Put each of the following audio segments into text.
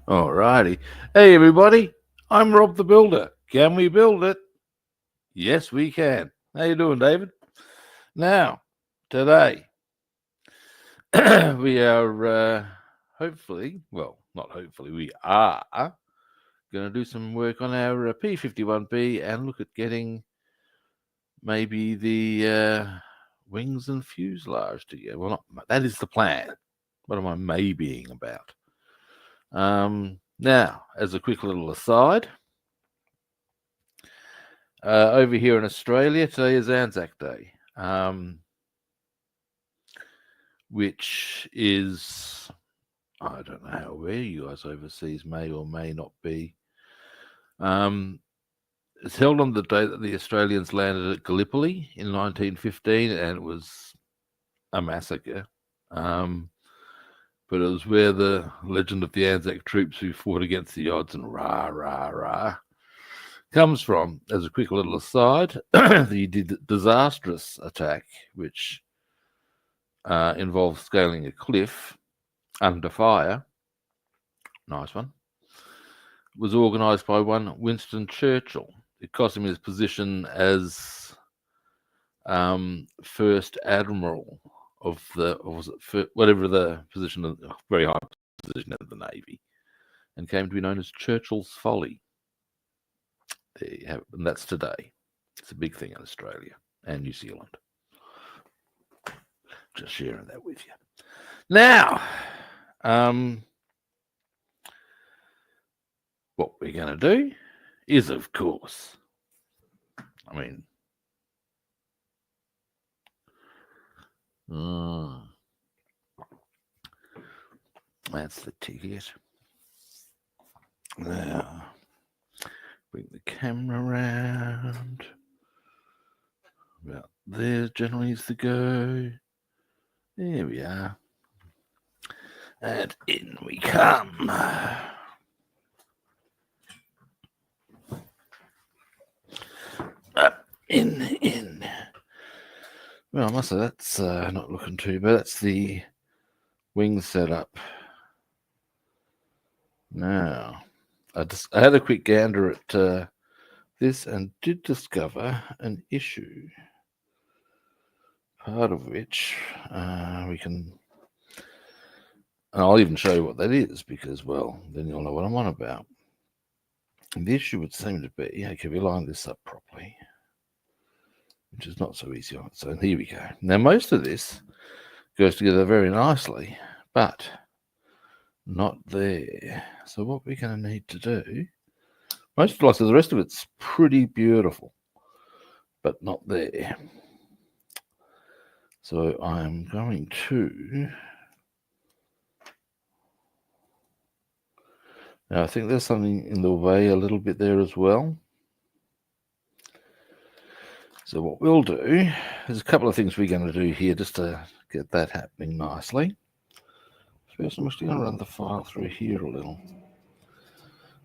Alrighty. Hey, everybody. I'm Rob the Builder. Can we build it? Yes, we can. How you doing, David? Now, today, we are hopefully, well, not hopefully, we are going to do some work on our P-51B and look at getting maybe the wings and fuselage together. Well, that is the plan. What am I maybeing about? Now, as a quick little aside, over here in Australia, today is Anzac Day, which is, I don't know how aware you guys overseas may or may not be. It's held on the day that the Australians landed at Gallipoli in 1915, and it was a massacre. But it was where the legend of the Anzac troops who fought against the odds and rah, rah, rah comes from. As a quick little aside, the disastrous attack, which involved scaling a cliff under fire, nice one, was organised by one Winston Churchill. It cost him his position as first admiral of the, or was it whatever the position, of very high position of the Navy, and came to be known as Churchill's Folly. There you have it, and that's today. It's a big thing in Australia and New Zealand. Just sharing that with you. Now, what we're going to do is, of course, that's the ticket. Now, bring the camera around. About there generally is the go. There we are. And in we come. Up, in. Well, I must say that's not looking too bad. That's the wing setup. Now, I had a quick gander at this and did discover an issue. Part of which we can, and I'll even show you what that is, because, well, then you'll know what I'm on about. And the issue would seem to be, okay, we line this up properly, which is not so easy. So here we go. Now, most of this goes together very nicely, but not there. So what we're going to need to do, most of the rest of it's pretty beautiful, but not there. So I'm going to, now I think there's something in the way a little bit there as well. So what we'll do, there's a couple of things we're going to do here just to get that happening nicely. First, I'm just going to run the file through here a little.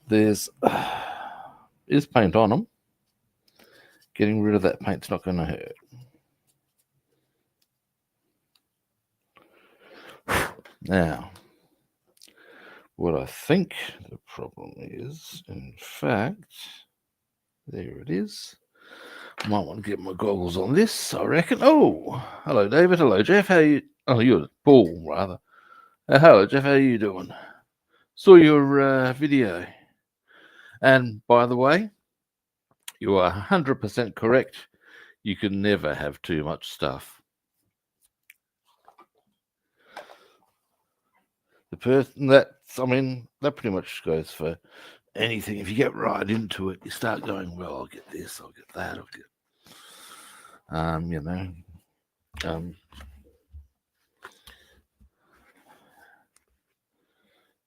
There's is paint on them. Getting rid of that paint's not going to hurt. Now, what I think the problem is, in fact, there it is. I might want to get my goggles on this, I reckon. Oh, hello, David. Hello, Jeff. How you? Oh, you're Paul, rather. Hello, Jeff. How you doing? Saw your video. And by the way, you are 100% correct. You can never have too much stuff. The person that pretty much goes for anything. If you get right into it, you start going, well, I'll get this, I'll get that, I'll get,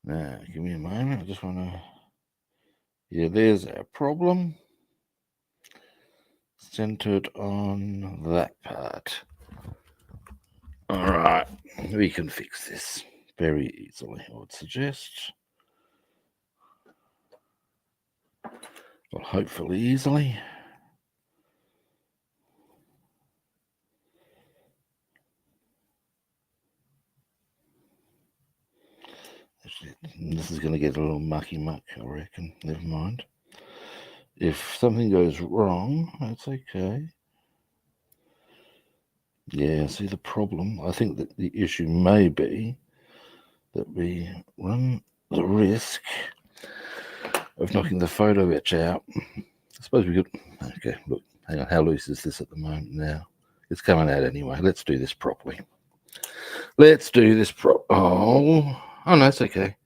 now, give me a moment. I just want to, yeah, there's our problem. Centered on that part. All right, we can fix this very easily, I would suggest. Well, hopefully easily. This is going to get a little mucky muck, I reckon. Never mind. If something goes wrong, that's okay. Yeah, see the problem? I think that the issue may be that we run the risk of knocking the photo etch out. I suppose we could... Okay, look, hang on. How loose is this at the moment now? It's coming out anyway. Let's do this properly. Let's do this oh, no, it's okay.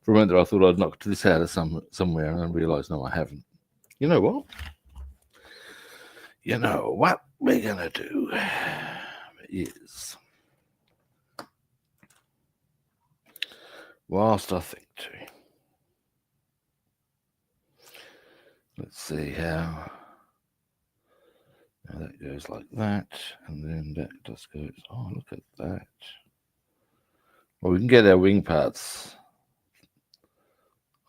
For a moment there, I thought I'd knocked this out of somewhere, and I realised, no, I haven't. You know what? You know what we're going to do is, whilst I think too, let's see how that goes like that, and then that just goes, oh, look at that. Well, we can get our wing parts.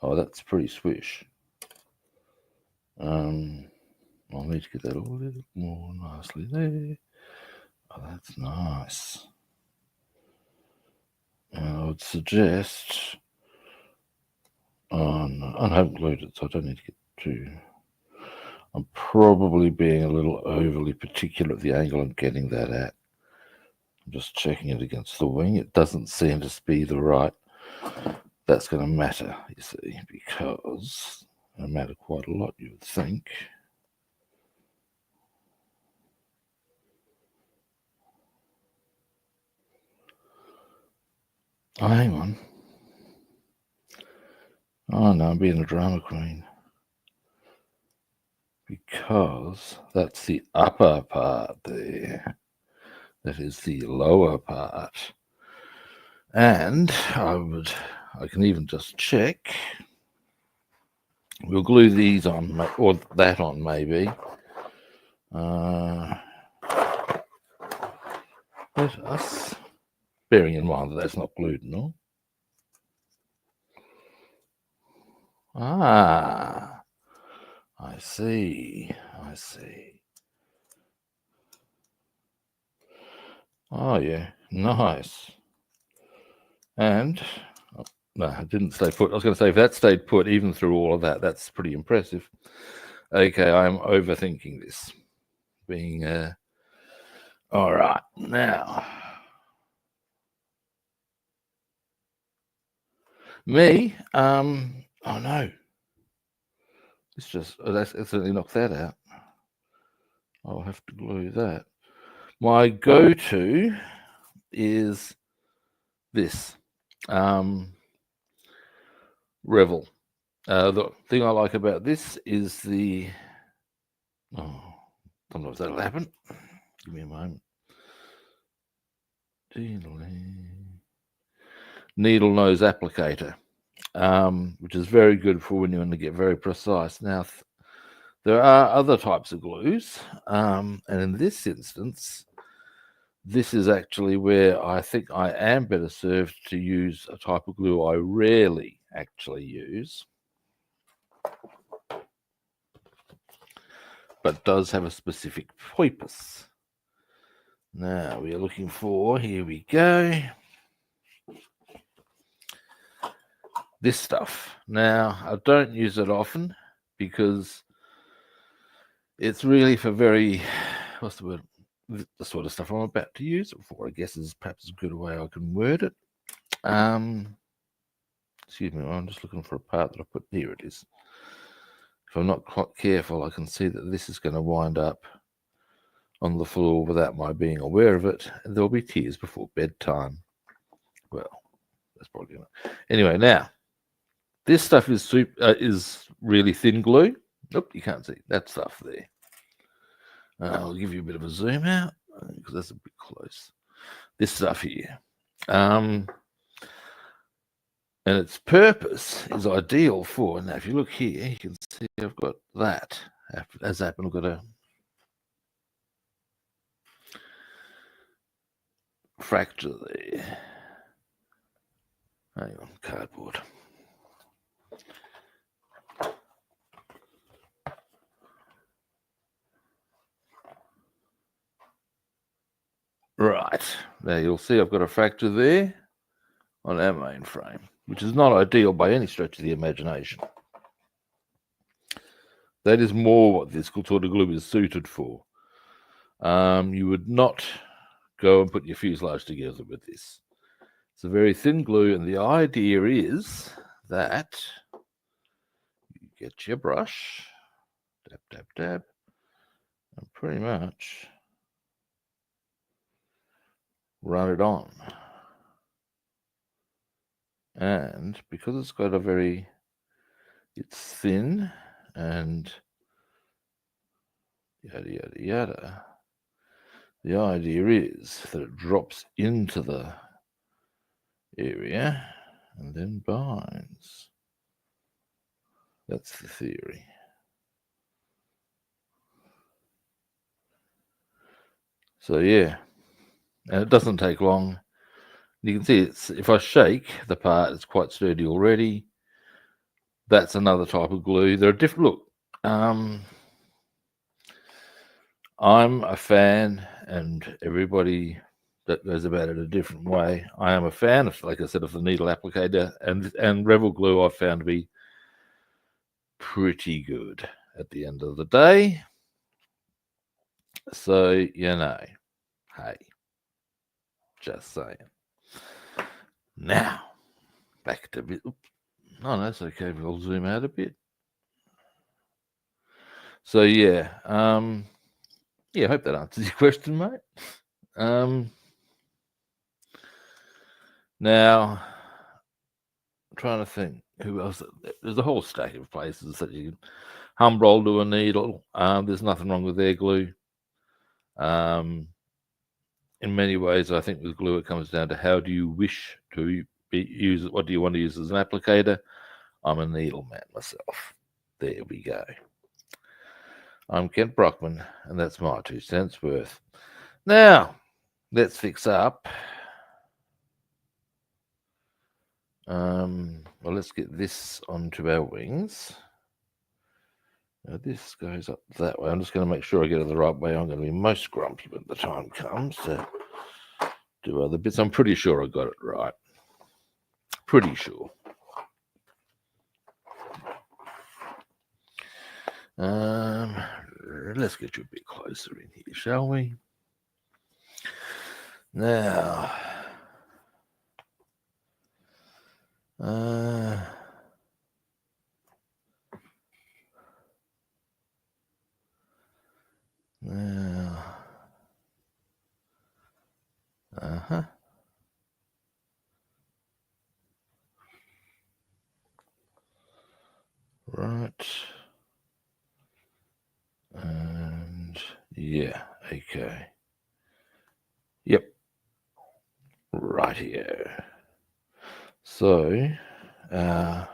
Oh, that's pretty swish. I'll need to get that a little more nicely there. Oh, that's nice. I would suggest, oh no, I haven't glued it, so I don't need to get too... I'm probably being a little overly particular at the angle I'm getting that at. I'm just checking it against the wing. It doesn't seem to be the right. That's going to matter, you see, because it'll matter quite a lot, you would think. Oh, hang on. Oh no, I'm being a drama queen. Because that's the upper part there. That is the lower part. And I can even just check. We'll glue these on, or that on maybe. Let us, bearing in mind that that's not glued and all. Ah, I see. Oh yeah, nice. And no, it didn't stay put. I was going to say, if that stayed put even through all of that, that's pretty impressive. Okay, I'm overthinking this. Being all right now. Me, oh no. It's just, that's certainly knocked that out. I'll have to glue that. My go-to is this, Revel. The thing I like about this is the, oh, sometimes that'll happen. Give me a moment. Needle nose applicator, which is very good for when you want to get very precise. Now, there are other types of glues, and in this instance, this is actually where I think I am better served to use a type of glue I rarely actually use, but does have a specific purpose. Now we are looking for, here we go, this stuff. Now, I don't use it often because it's really for very, what's the word, the sort of stuff I'm about to use it for, I guess, is perhaps a good way I can word it. Excuse me, I'm just looking for a part that I put, here it is. If I'm not quite careful, I can see that this is going to wind up on the floor without my being aware of it, and there'll be tears before bedtime. Well, that's probably gonna... Anyway, now, this stuff is really thin glue. Nope, you can't see that stuff there. I'll give you a bit of a zoom out because that's a bit close. This stuff here, and its purpose is ideal for. Now, if you look here, you can see I've got that. As happened, I've got a fracture there. Hang on, cardboard. Right, now you'll see I've got a fracture there on our main frame. which is not ideal by any stretch of the imagination. That is more what this sort of glue is suited for. You would not go and put your fuselage together with this. It's a very thin glue, and the idea is that you get your brush, dab, dab, dab, and pretty much run it on. And because it's got it's thin and yada, yada, yada, the idea is that it drops into the area and then binds. That's the theory. So yeah, and it doesn't take long. You can see if I shake the part, it's quite sturdy already. That's another type of glue. There are different, look, I'm a fan, and everybody that goes about it a different way. I am a fan of, like I said, of the needle applicator, and Rebel glue I've found to be pretty good at the end of the day. So, hey, just saying. Now, back to bit. Oh, no, that's okay. We'll zoom out a bit. So, yeah, I hope that answers your question, mate. Now, I'm trying to think who else. There's a whole stack of places that you can humbrol to a needle. There's nothing wrong with their glue. In many ways, I think with glue, it comes down to how do you wish to use it? What do you want to use as an applicator? I'm a needle man myself. There we go. I'm Kent Brockman, and that's my 2 cents worth. Now, let's fix up. Well, let's get this onto our wings. Now, this goes up that way. I'm just going to make sure I get it the right way. I'm going to be most grumpy when the time comes to do other bits. I'm pretty sure I got it right. Pretty sure. Let's get you a bit closer in here, shall we? Now, now, right, and yeah, okay, yep, right here. So, part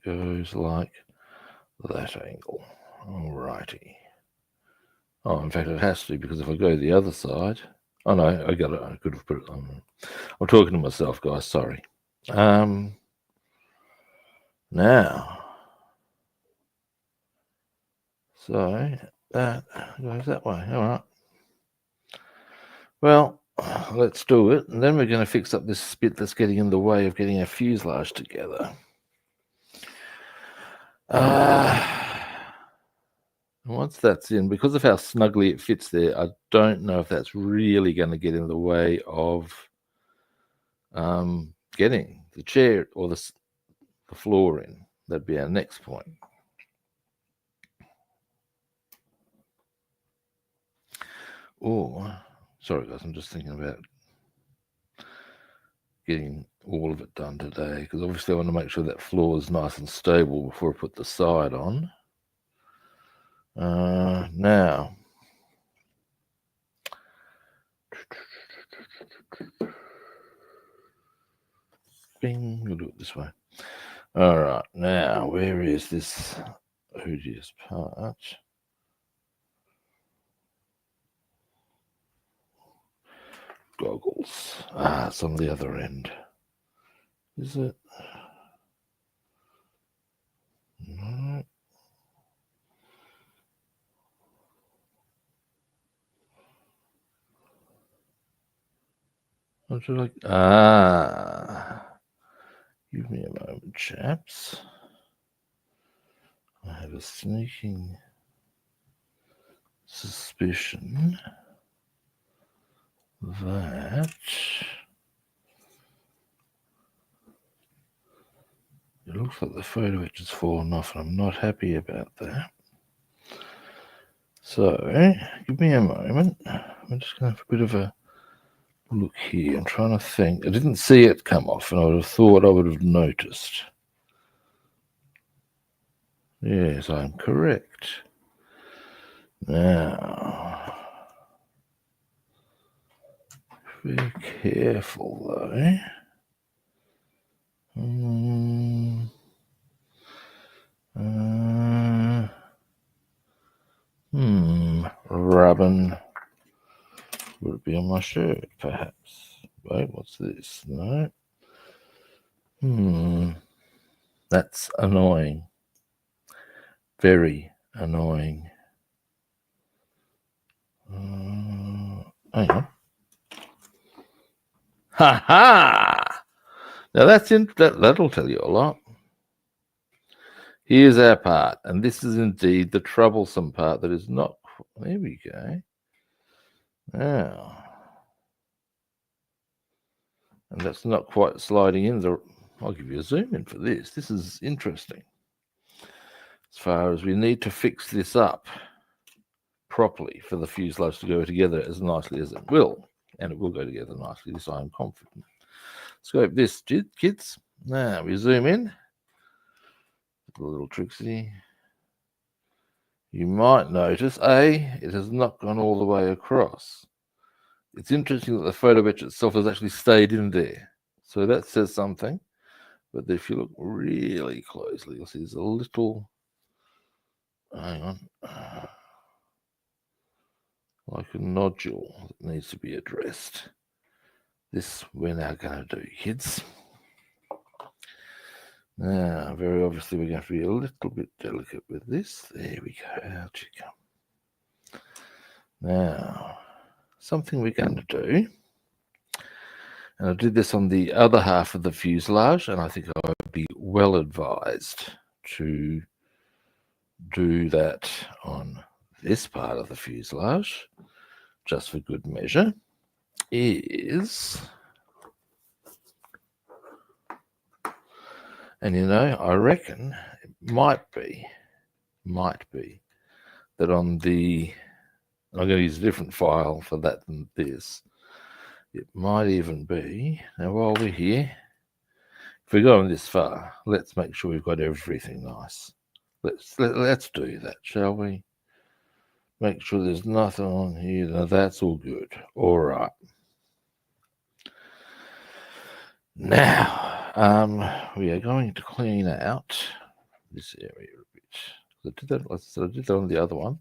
goes like that angle. Alrighty. Oh, in fact, it has to, because if I go the other side, oh no, I got it. I could have put it on. I'm talking to myself, guys. Sorry. Now, so that goes that way. All right. Well, let's do it, and then we're going to fix up this bit that's getting in the way of getting our fuselage together. Once that's in, because of how snugly it fits there, I don't know if that's really going to get in the way of getting the chair or the floor in. That'd be our next point. Oh, sorry guys, I'm just thinking about getting all of it done today, because obviously I want to make sure that floor is nice and stable before I put the side on. Now, bing, we'll do it this way. All right, now where is this odious part? Goggles. It's on the other end. Is it? No. What should I... Give me a moment, chaps. I have a sneaking suspicion that it looks like the photo etch has fallen off, and I'm not happy about that. So, give me a moment. I'm just going to have a bit of a look here. I'm trying to think. I didn't see it come off, and I would have thought I would have noticed. Yes, I'm correct. Now, be careful though. Rubbin. Would it be on my shirt, perhaps? Wait, what's this? No. That's annoying. Very annoying. Hang on. Ha ha! Now that'll tell you a lot. Here's our part, and this is indeed the troublesome part that is not. There we go. Now, and that's not quite sliding in. I'll give you a zoom in for this. This is interesting. As far as we need to fix this up properly for the fuselage to go together as nicely as it will, and it will go together nicely. This I am confident. Scope this, kids. Now we zoom in. A little tricksy. You might notice, it has not gone all the way across. It's interesting that the photo etch itself has actually stayed in there. So that says something. But if you look really closely, you'll see there's a little, hang on, like a nodule that needs to be addressed. This we're now going to do, kids. Now, very obviously, we're going to be a little bit delicate with this. There we go. Out you come. Now, something we're going to do, and I did this on the other half of the fuselage, and I think I would be well advised to do that on this part of the fuselage, just for good measure, is, and you know, I reckon it might be that on the, I'm going to use a different file for that than this. It might even be, now while we're here, if we're going this far, let's make sure we've got everything nice. Let's do that, shall we? Make sure there's nothing on here. Now that's all good. All right. Now, we are going to clean out this area a bit. I did that on the other one.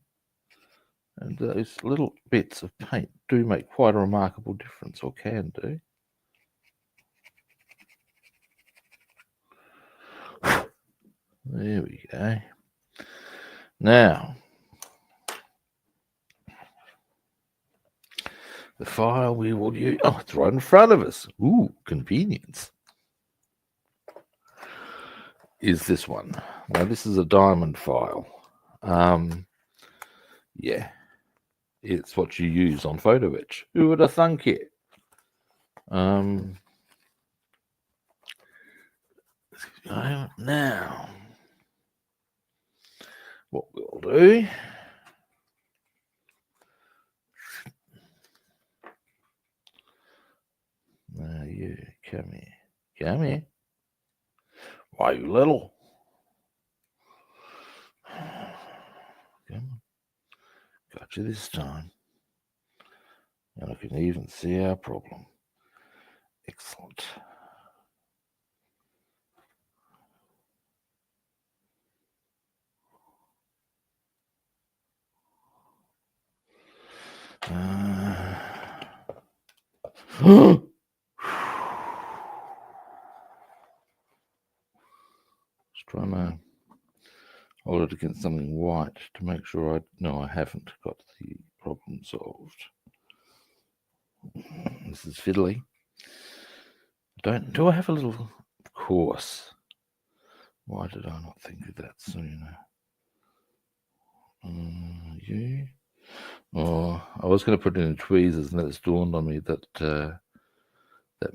And those little bits of paint do make quite a remarkable difference, or can do. There we go. Now, the file we will use, oh, it's right in front of us. Ooh, convenience. Is this one. Now, this is a diamond file. Yeah, it's what you use on photo etch. Who would have thunk it? Now, what we'll do, now you come here. Why, you little? Come on. Got you this time. And I can even see our problem. Excellent. Just trying to hold it against something white to make sure I haven't got the problem solved. This is fiddly. Do I have a little course? Why did I not think of that sooner? You? Oh, I was going to put it in tweezers, and then it's dawned on me that that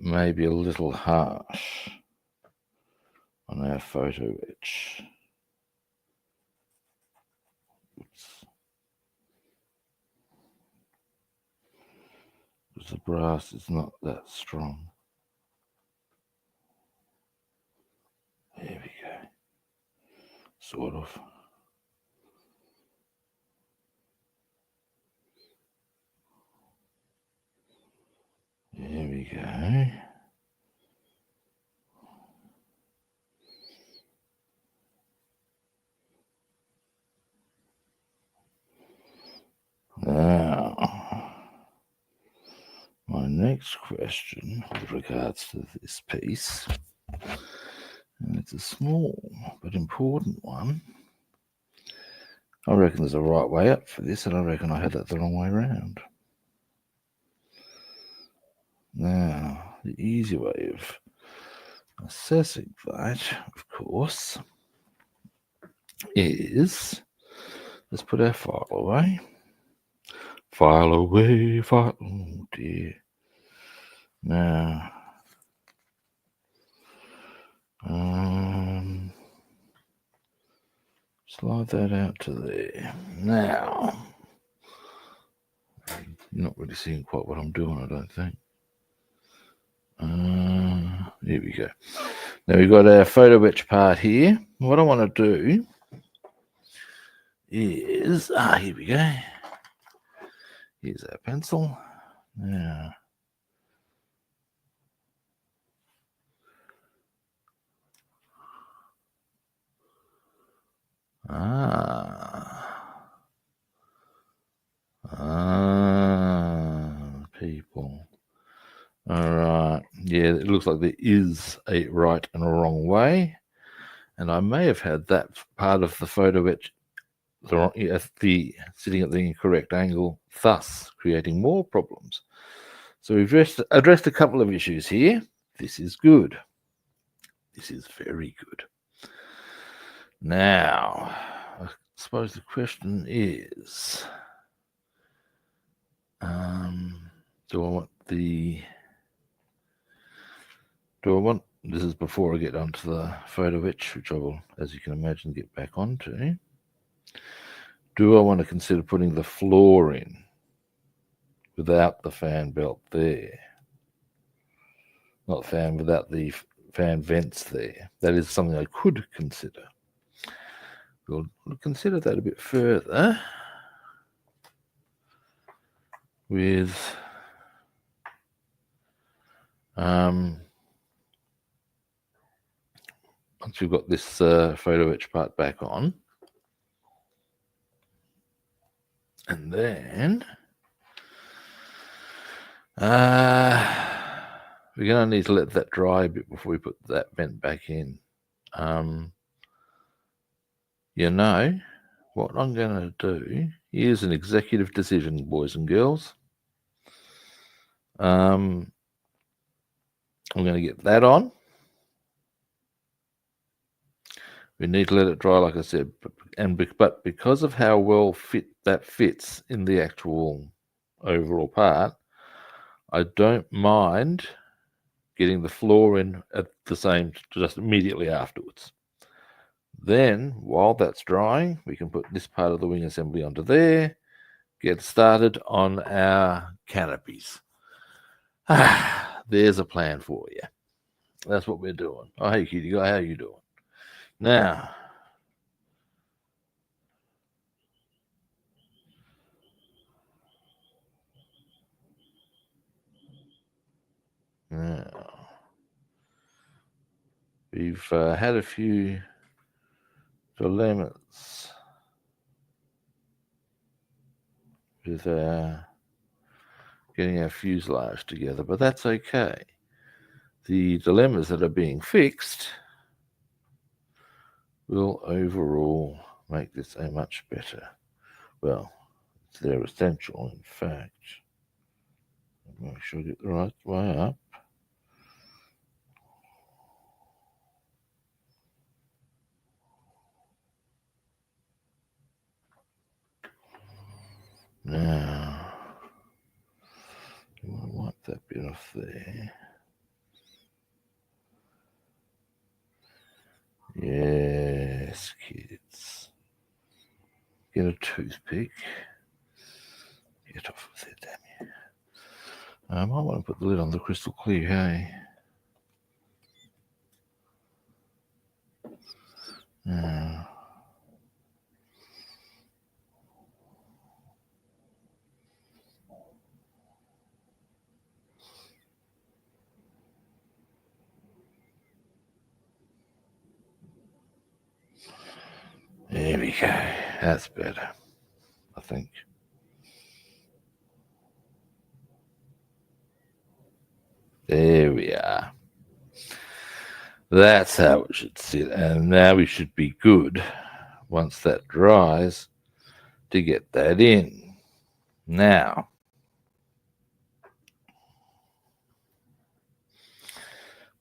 may be a little harsh on our photo etch. Oops. Because the brass is not that strong. There we go. Sort of. There we go. Now, my next question with regards to this piece, and it's a small but important one. I reckon there's a right way up for this, and I reckon I had that the wrong way around. Now, the easy way of assessing that, of course, is let's put our file away. File away, file. Oh dear. Now, slide that out to there. Now, you're not really seeing quite what I'm doing, I don't think. Here we go. Now we've got our photo etch part here. What I want to do is, here we go. Here's our pencil. Now, people. All right. Yeah, it looks like there is a right and a wrong way. And I may have had that part of the photo etch sitting at the incorrect angle, thus creating more problems. So we've addressed a couple of issues here. This is good. This is very good. Now, I suppose the question is, do I want, this is before I get onto the photo etch, which I will, as you can imagine, get back onto. Do I want to consider putting the floor in without the fan belt there? Not fan, without the fan vents there. That is something I could consider. We'll consider that a bit further with once we've got this photo etch part back on. And then we're going to need to let that dry a bit before we put that vent back in. You know, what I'm going to do, here's an executive decision, boys and girls. I'm going to get that on. We need to let it dry, like I said, but because of how well that fits in the actual overall part, I don't mind getting the floor in at the same, just immediately afterwards. Then, while that's drying, we can put this part of the wing assembly onto there, get started on our canopies. There's a plan for you. That's what we're doing. Oh, hey, cutie guy, how you doing? Now, we've had a few dilemmas with getting our fuselage together, but that's okay. The dilemmas that are being fixed will overall make this a much better, well, they're essential, in fact. Make sure I get the right way up. that bit off there. Yes, kids. Get a toothpick. Get off with it, damn you. I might want to put the lid on the crystal clear, hey? There we go. That's better, I think. There we are. That's how it should sit. And now we should be good, once that dries, to get that in. Now,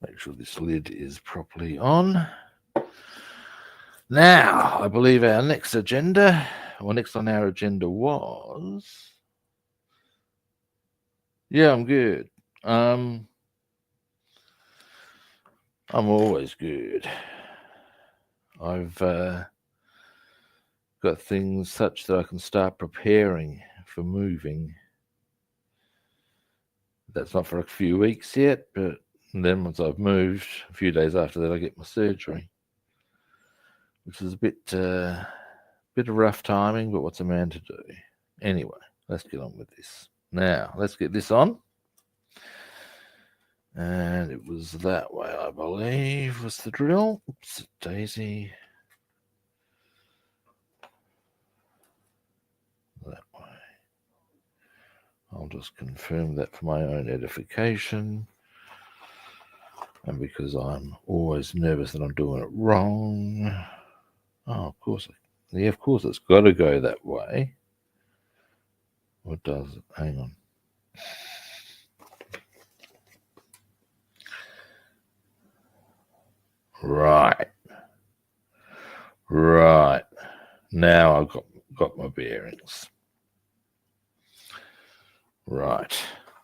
make sure this lid is properly on. Now, I believe our next agenda, or next on our agenda was... Yeah, I'm good. I'm always good. I've got things such that I can start preparing for moving. That's not for a few weeks yet, but then once I've moved, a few days after that, I get my surgery, which is a bit of rough timing, but what's a man to do? Anyway, let's get on with this. Now, let's get this on. And it was that way, I believe, was the drill. Oops, daisy. That way. I'll just confirm that for my own edification. And because I'm always nervous that I'm doing it wrong. Oh, of course. Yeah, of course, it's got to go that way. What does it? Hang on. Right. Now I've got my bearings. Right.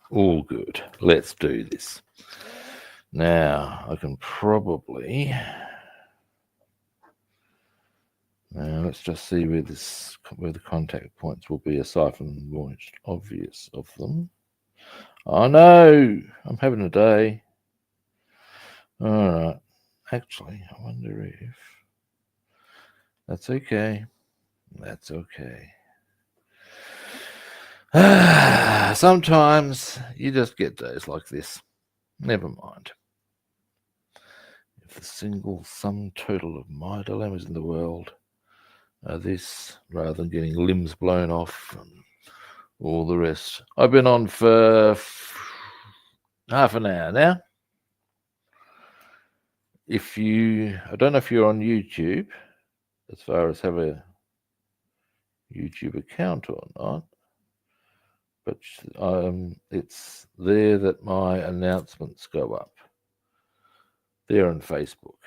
All good. Let's do this. Now I can probably... Now let's just see where the contact points will be, aside from the most obvious of them. Oh no! I'm having a day. All right. Actually, I wonder if... That's okay. That's okay. Sometimes you just get days like this. Never mind. If the single sum total of my dilemmas in the world are this, rather than getting limbs blown off and all the rest. I've been on for half an hour now. I don't know if you're on YouTube, as far as have a YouTube account or not, but it's there that my announcements go up. There on Facebook.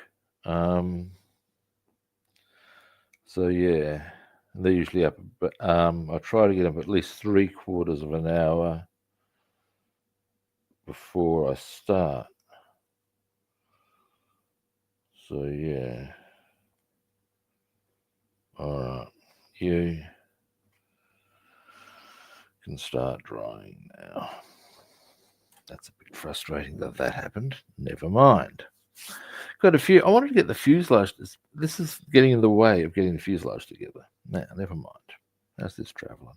So yeah, they're usually up, but I try to get up at least 3/4 of an hour before I start. So yeah. All right, you can start drying now. That's a bit frustrating that happened. Never mind. Got a few. I wanted to get the fuselage. This is getting in the way of getting the fuselage together. Now, never mind. How's this traveling?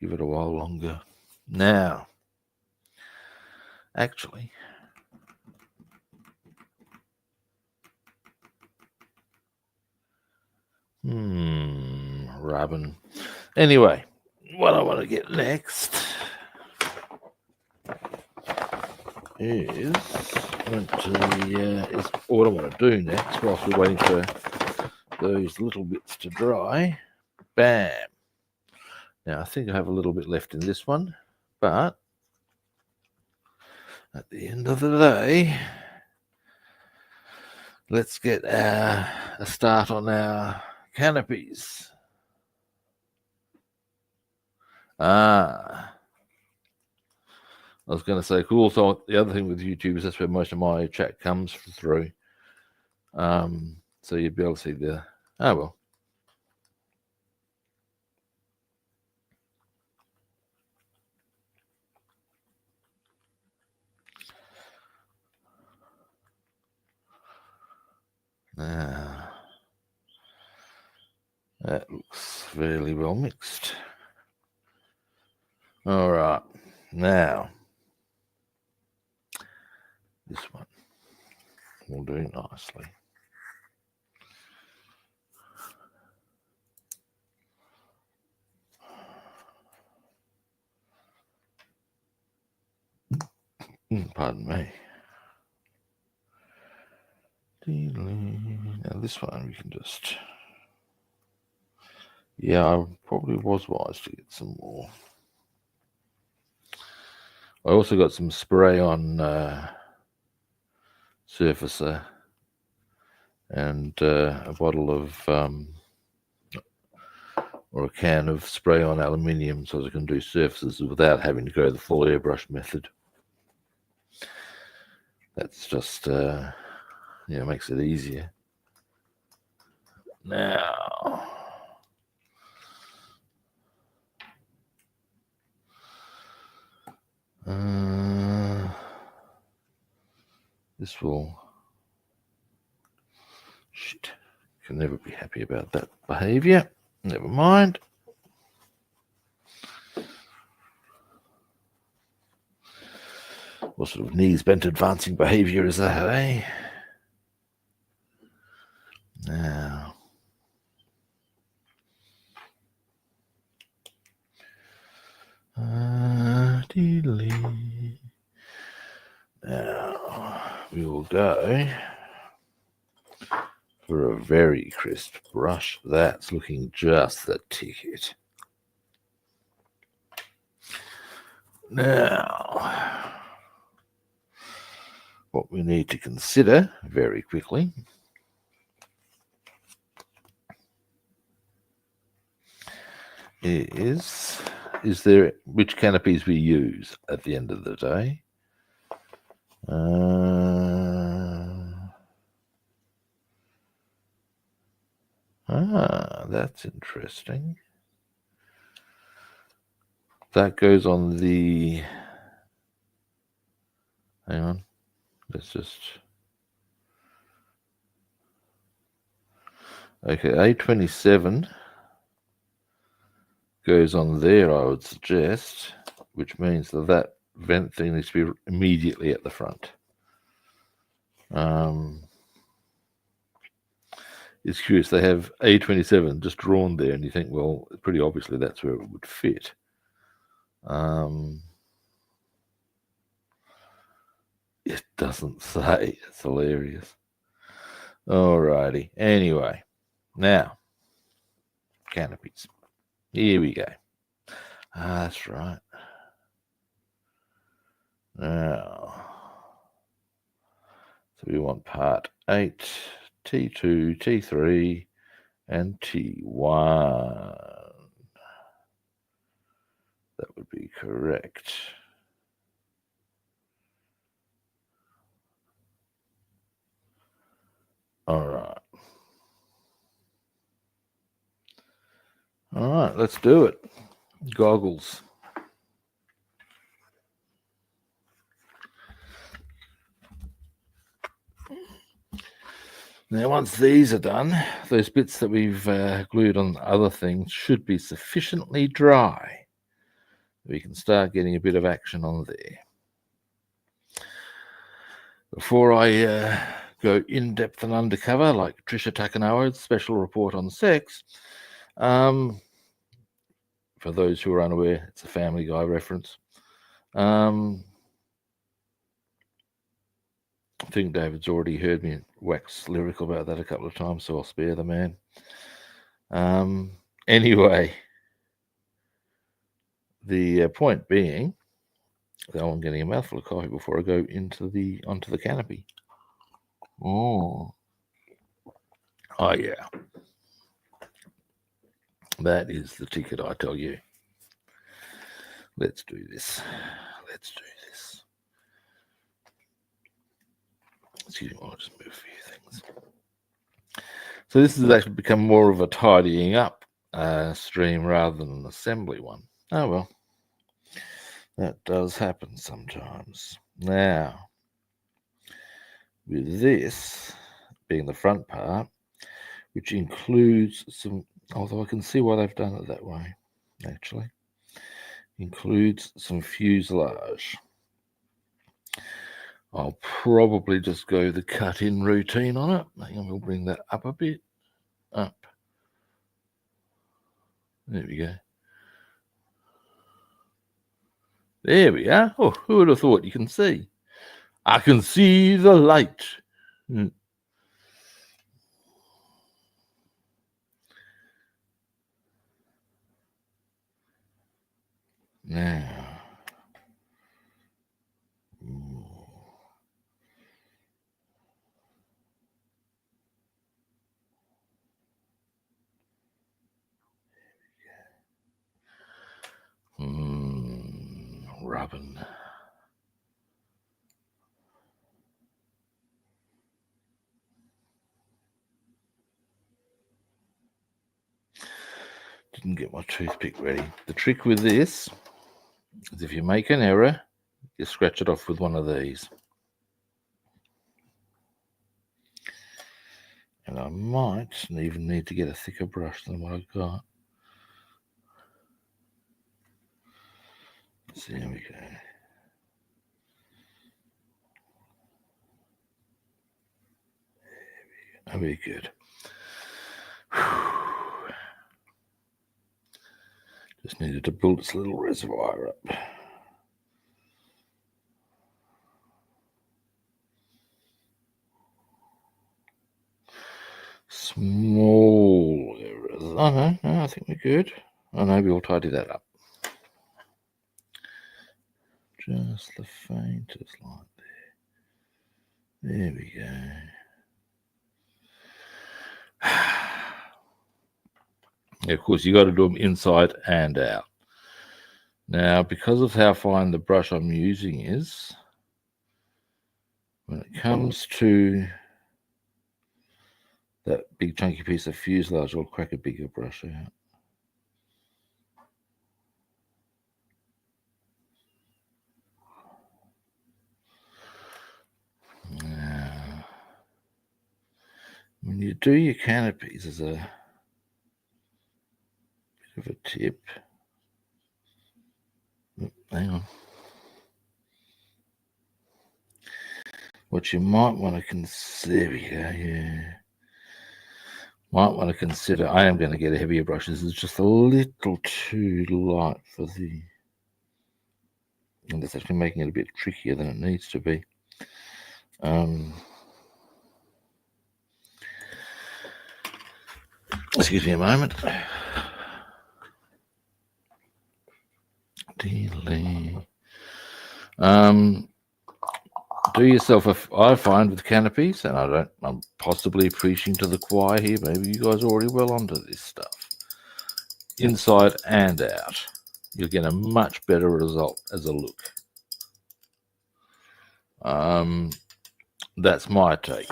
Give it a while longer. Now, actually, Robin. Anyway, what I want to get next is what I want to do next, whilst we're waiting for those little bits to dry. Bam. Now, I think I have a little bit left in this one, but at the end of the day, let's get a start on our canopies. I was going to say, cool. So the other thing with YouTube is that's where most of my chat comes through. So you'd be able to see the. Oh well. Now that looks fairly well mixed. All right, now this one will do nicely. Pardon me. Now this one we can just. Yeah, I probably was wise to get some more. I also got some spray on surfacer and a bottle of or a can of spray on aluminium so I can do surfaces without having to go the full airbrush method. That's just makes it easier. Now this will shit. Can never be happy about that behavior. Never mind. What sort of knees bent advancing behavior is that, eh? Now now we will go for a very crisp brush. That's looking just the ticket. Now, what we need to consider very quickly is there which canopies we use at the end of the day. That's interesting. That goes on the. Hang on. Let's just. Okay, A27 goes on there, I would suggest, which means that vent thing needs to be immediately at the front. It's curious, they have A27 just drawn there, and you think, well, pretty obviously that's where it would fit. It doesn't say. It's hilarious. Alrighty. Anyway, now, canopies. Here we go. That's right. Now, so we want part 8, T2, T3, and T1. That would be correct. All right. All right, let's do it. Goggles. Now, once these are done, those bits that we've glued on other things should be sufficiently dry. We can start getting a bit of action on there. Before I go in-depth and undercover, like Trisha Takanawa's special report on sex, for those who are unaware, it's a Family Guy reference. I think David's already heard me wax lyrical about that a couple of times, so I'll spare the man. Anyway, the point being, though I'm getting a mouthful of coffee before I go onto the canopy. Oh yeah, that is the ticket, I tell you. Let's do this. Let's do this. Excuse me, I'll just move a few things. So this has actually become more of a tidying up stream rather than an assembly one. Oh well, that does happen sometimes. Now, with this being the front part, which includes some, although I can see why they've done it that way, actually, includes some fuselage. I'll probably just go the cut-in routine on it. And we'll bring that up a bit. Up. There we go. There we are. Oh, who would have thought? You can see. I can see the light. Now. Ooh. Rubbing. Didn't get my toothpick ready. The trick with this is if you make an error, you scratch it off with one of these. And I might even need to get a thicker brush than what I've got. So here we go. That'll be good. Just needed to build its little reservoir up. Small errors. Oh no, I think we're good. Oh no, we'll tidy that up. Just the faintest light there. There we go. Of course, you got to do them inside and out. Now, because of how fine the brush I'm using is, when it comes to that big chunky piece of fuselage, I'll crack a bigger brush out. Now, when you do your canopies, there's a bit of a tip. Hang on. What you might want to consider, there we go, yeah. Might want to consider, I am going to get a heavier brush. This is just a little too light for the, and that's actually making it a bit trickier than it needs to be. Excuse me a moment. Do yourself I find with canopies, and I'm possibly preaching to the choir here, maybe you guys are already well onto this stuff. Inside and out, you'll get a much better result as a look. That's my take.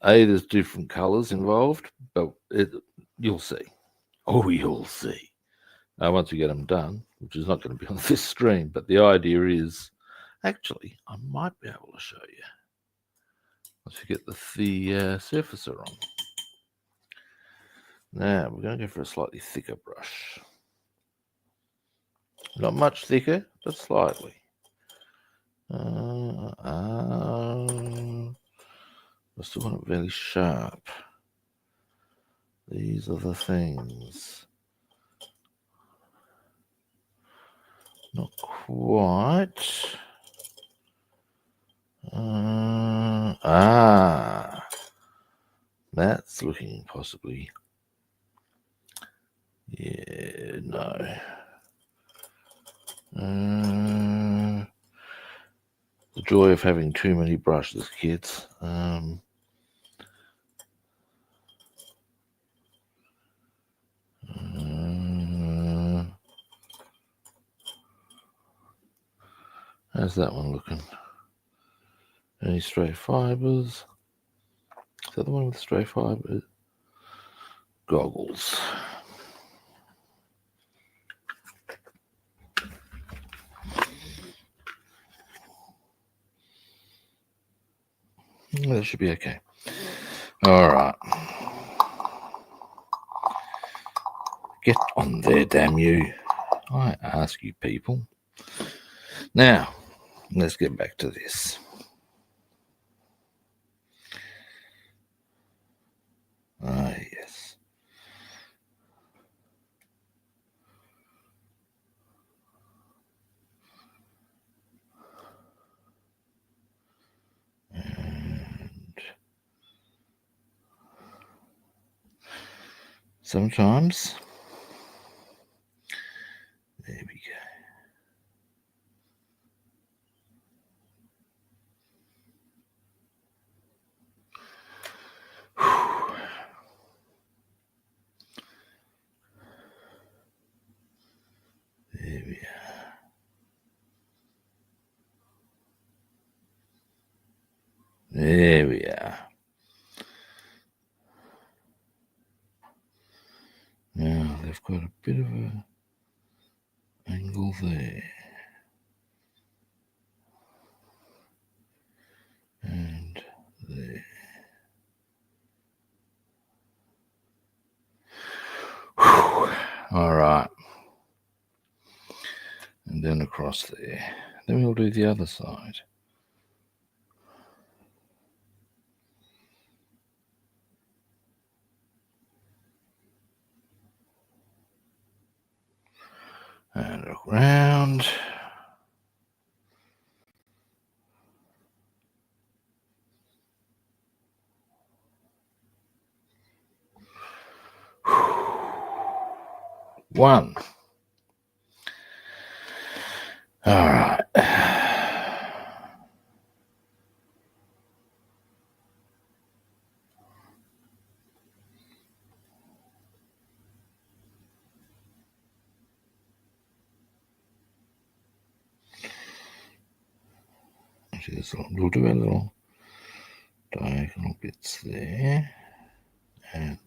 There's different colors involved, but you'll see. Oh, you'll see. Once we get them done, which is not going to be on this stream, but the idea is, actually, I might be able to show you. Once we get the surfacer on. Now, we're going to go for a slightly thicker brush. Not much thicker, but slightly. I still want it very sharp. These are the things. Not quite. That's looking possibly. Yeah, no. The joy of having too many brushes, kids. How's that one looking? Any stray fibres? Is that the one with stray fibres? Goggles. That should be okay. All right. Get on there, damn you. I ask you people. Now, let's get back to this. Ah, yes. And sometimes, there we go. There we are. There we are. Now they've got a bit of a angle there. And there. All right. And then across there. Then we'll do the other side. And around. One. All right. We'll do a little diagonal bits there and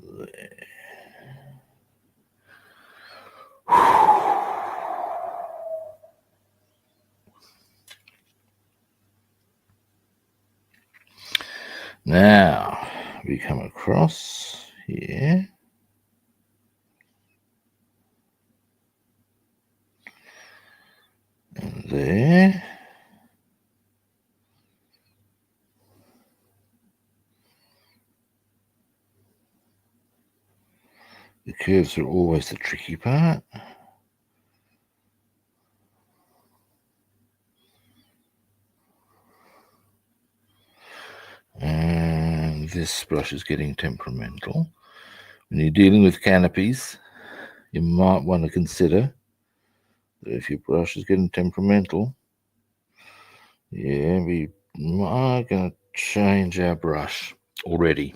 there. Now we come across here. And there. The curves are always the tricky part. And this brush is getting temperamental. When you're dealing with canopies, you might want to consider that if your brush is getting temperamental, yeah, we are going to change our brush already.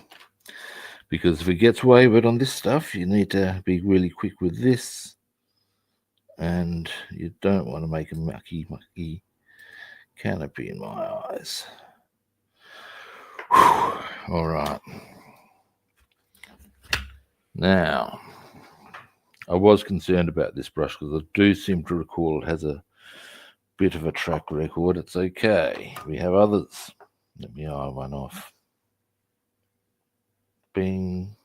Because if it gets wayward on this stuff, you need to be really quick with this. And you don't want to make a mucky canopy in my eyes. All right. Now, I was concerned about this brush because I do seem to recall it has a bit of a track record. It's okay. We have others. Let me eye one off. Bing.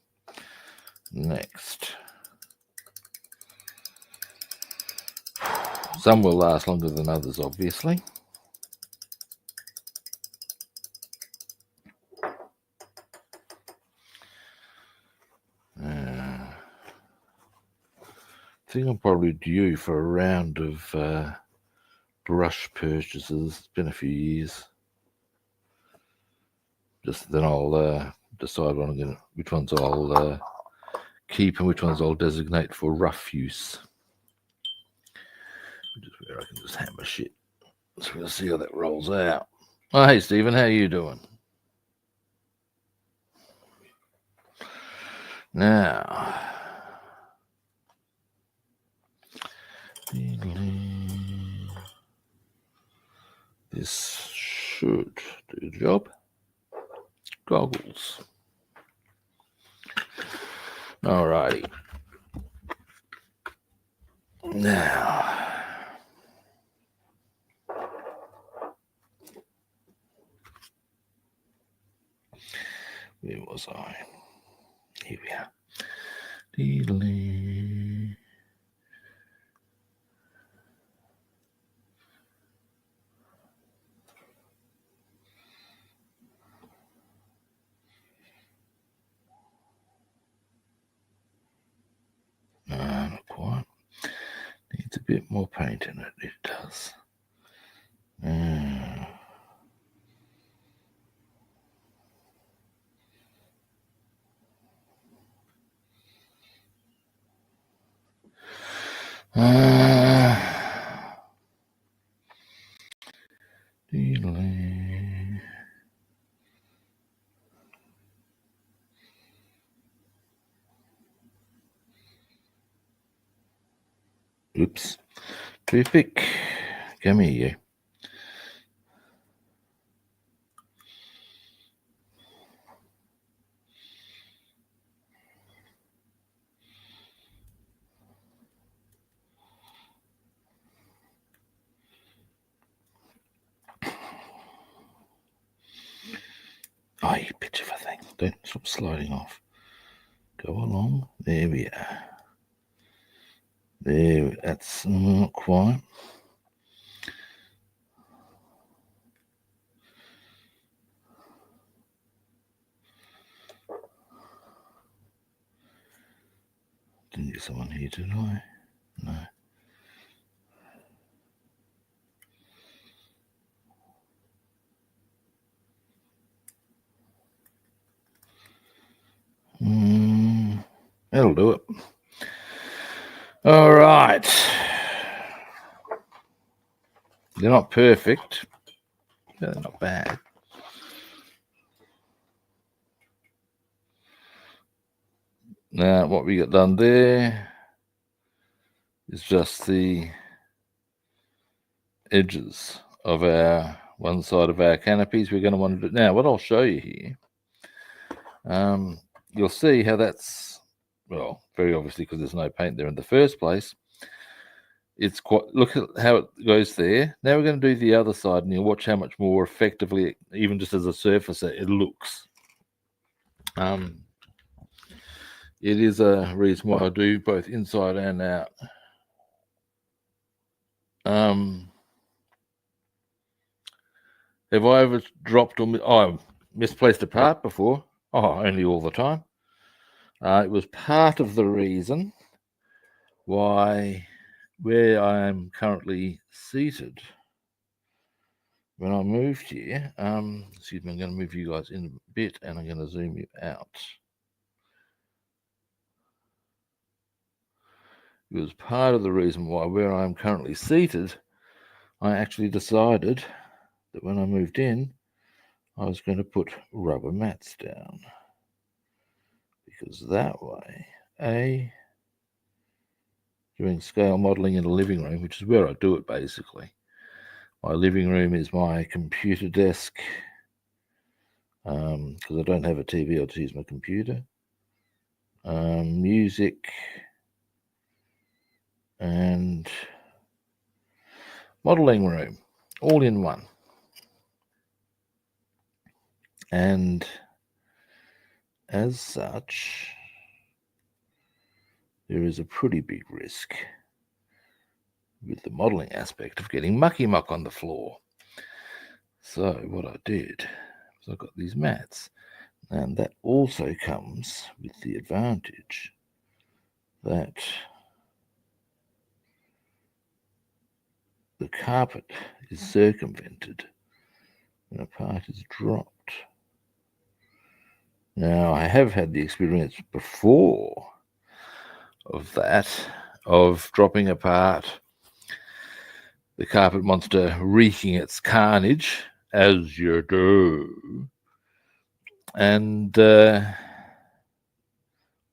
Next. Some will last longer than others, obviously. I think I'm probably due for a round of brush purchases. It's been a few years. Just then I'll decide which ones I'll keep and which ones I'll designate for rough use. Which is where I can just hammer shit. So we'll see how that rolls out. Oh, hey Stephen, how you doing? Now, should do the job. Goggles. Alrighty. Now, where was I? Here we are. Deedly. No, not quite. Needs a bit more paint in it. It does. Oops. Terrific. Come here. Oh, you bitch of a thing. Don't stop sliding off. Go along. There we are. There, that's not quite. Didn't get someone here, did I? No. That'll do it. All right. They're not perfect. They're not bad. Now, what we got done there is just the edges of our one side of our canopies. We're going to want to do now. What I'll show you here, you'll see how that's, well, very obviously because there's no paint there in the first place. It's quite, look at how it goes there. Now we're going to do the other side, and you'll watch how much more effectively, even just as a surface, it looks. It is a reason why I do both inside and out. Have I ever dropped or misplaced a part before? Oh, only all the time. It was part of the reason why where I am currently seated when I moved here. Excuse me, I'm going to move you guys in a bit, and I'm going to zoom you out. It was part of the reason why where I'm currently seated, I actually decided that when I moved in, I was going to put rubber mats down. Because that way, doing scale modeling in a living room, which is where I do it basically. My living room is my computer desk, because I don't have a TV, I'll just use my computer. Music, and modeling room, all in one. And as such, there is a pretty big risk with the modeling aspect of getting mucky muck on the floor. So what I did was I got these mats, and that also comes with the advantage that the carpet is circumvented when a part is dropped. Now, I have had the experience before of that, of dropping a part, the carpet monster wreaking its carnage, as you do, and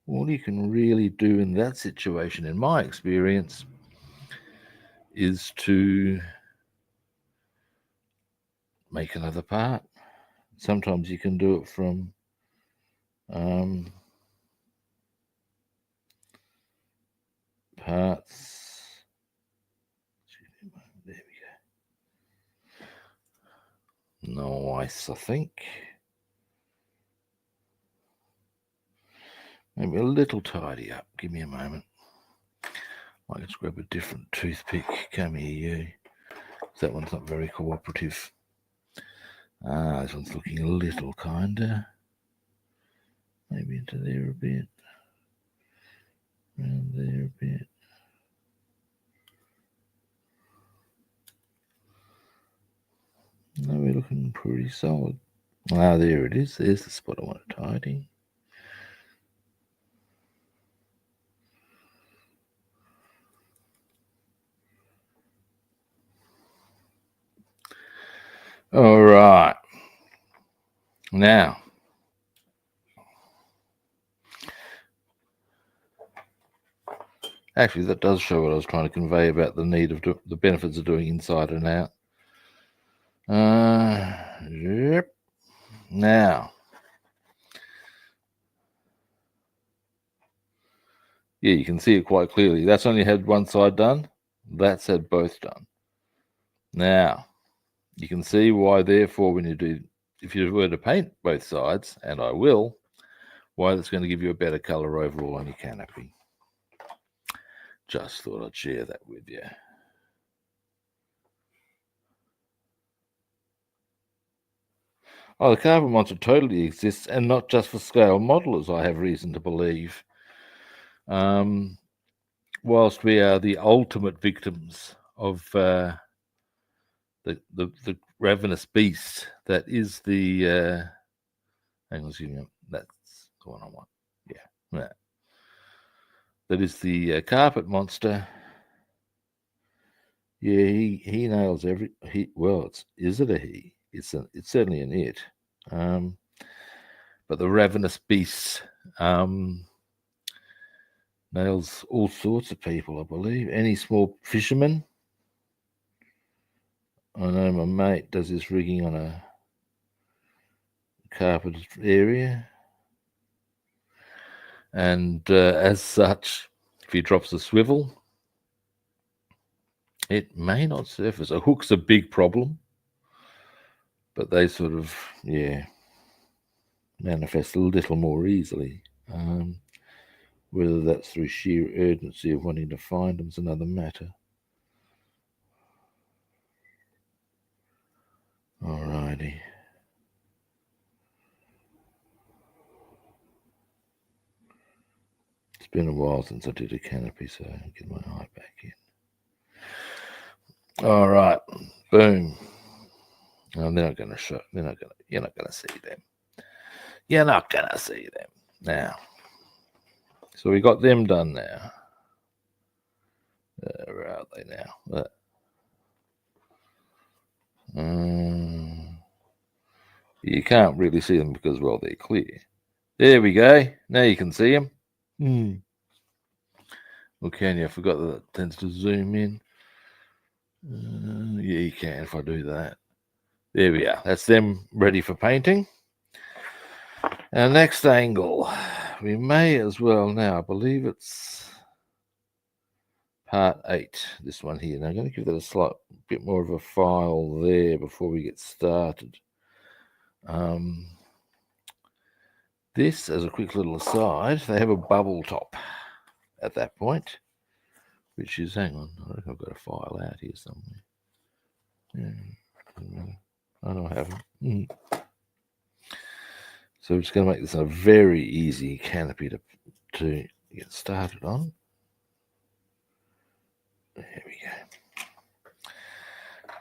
all you can really do in that situation, in my experience, is to make another part. Sometimes you can do it from parts. There we go. Nice, I think. Maybe a little tidy up. Give me a moment. I just grab a different toothpick. Come here, you. That one's not very cooperative. This one's looking a little kinder. Maybe into there a bit. Around there a bit. No, we're looking pretty solid. There it is. There's the spot I want to tidy. All right. Now, actually, that does show what I was trying to convey about the need of the benefits of doing inside and out. Yep. Now, yeah, you can see it quite clearly. That's only had one side done. That's had both done. Now, you can see why, therefore, when you do, if you were to paint both sides, and I will, why that's going to give you a better color overall on your canopy. Just thought I'd share that with you. Oh, the carbon monster totally exists, and not just for scale modelers, I have reason to believe. Whilst we are the ultimate victims of the ravenous beast that is the hang on, excuse me, that's the one I want. Yeah. That is the carpet monster. Yeah, he nails every well, is it a he? It's certainly an it. But the ravenous beast nails all sorts of people, I believe. Any small fisherman. I know my mate does his rigging on a carpeted area. And as such, if he drops a swivel, it may not surface. A hook's a big problem, but they sort of, manifest a little more easily. Whether that's through sheer urgency of wanting to find them is another matter. Alrighty. It's been a while since I did a canopy, so I'll get my eye back in. All right, boom. Oh, they're not going to show. You're not going to see them. You're not going to see them now. So we got them done now. Where are they now? You can't really see them because, well, they're clear. There we go. Now you can see them. Well, can you? I forgot that it tends to zoom in. Yeah, you can if I do that. There we are. That's them ready for painting. Our next angle, we may as well now, I believe it's part 8, this one here. Now I'm going to give that a slight bit more of a file there before we get started. This, as a quick little aside, they have a bubble top at that point, which is, hang on, I reckon I've got a file out here somewhere. Yeah, I don't have it. So we're just going to make this a very easy canopy to get started on. There we go.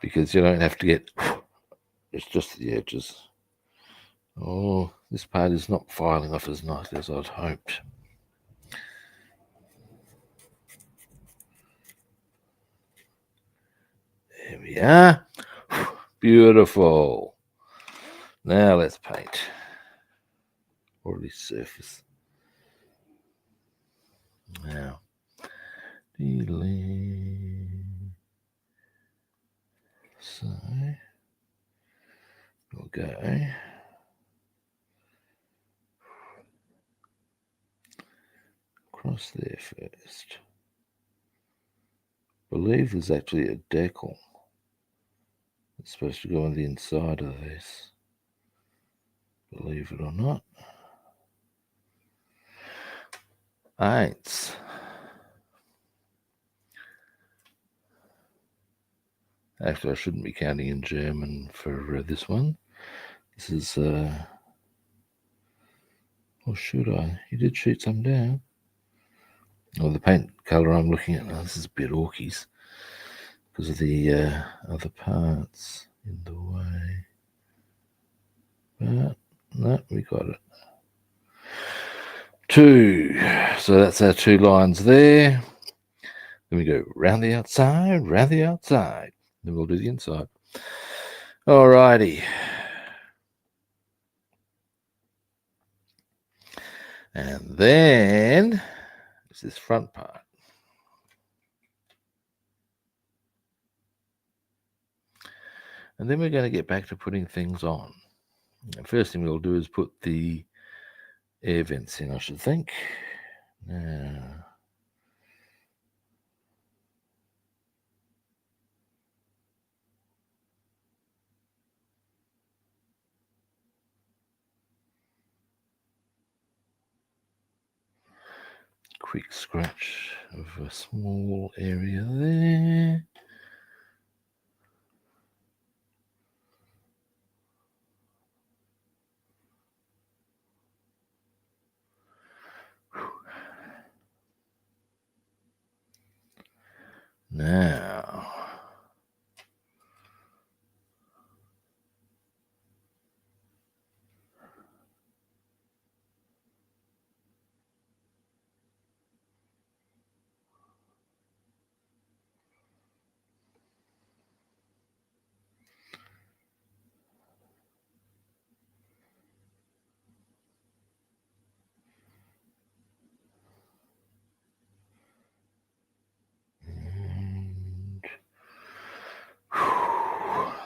Because you don't have to get, it's just the edges. Oh, this part is not filing off as nicely as I'd hoped. There we are. Beautiful. Now let's paint. Already surface. Now, so go across there first. I believe there's actually a decal. It's supposed to go on the inside of this. Believe it or not. 8. Actually, I shouldn't be counting in German for this one. This is, or should I? You did shoot some down. Oh, the paint colour I'm looking at now, this is a bit orkies because of the other parts in the way. But no, we got it. 2. So that's our 2 lines there. Then we go round the outside, Then we'll do the inside. Alrighty. And then it's this front part. And then we're going to get back to putting things on. The first thing we'll do is put the air vents in, I should think. Now, quick scratch of a small area there. Now,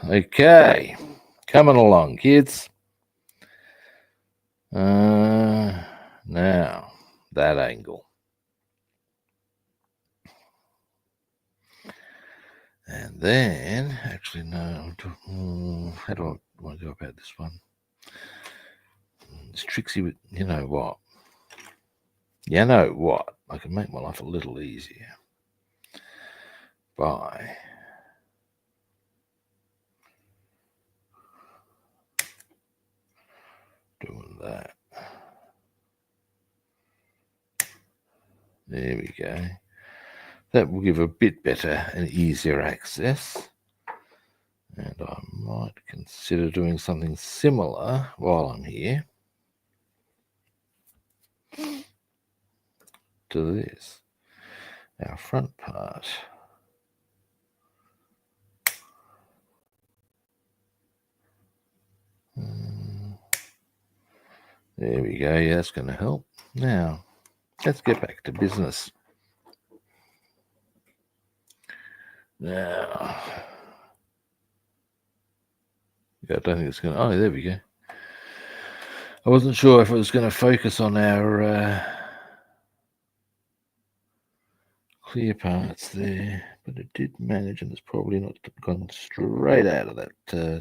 okay, coming along, kids. Now, that angle. And then, actually, no, how do I want to go about this one? It's tricksy, but you know what? You know what? I can make my life a little easier by doing that. There we go. That will give a bit better and easier access. And I might consider doing something similar while I'm here to this. Our front part. There we go. Yeah, that's going to help. Now, let's get back to business. Now, yeah, I don't think it's going to... Oh, there we go. I wasn't sure if it was going to focus on our clear parts there, but it did manage, and it's probably not gone straight out of that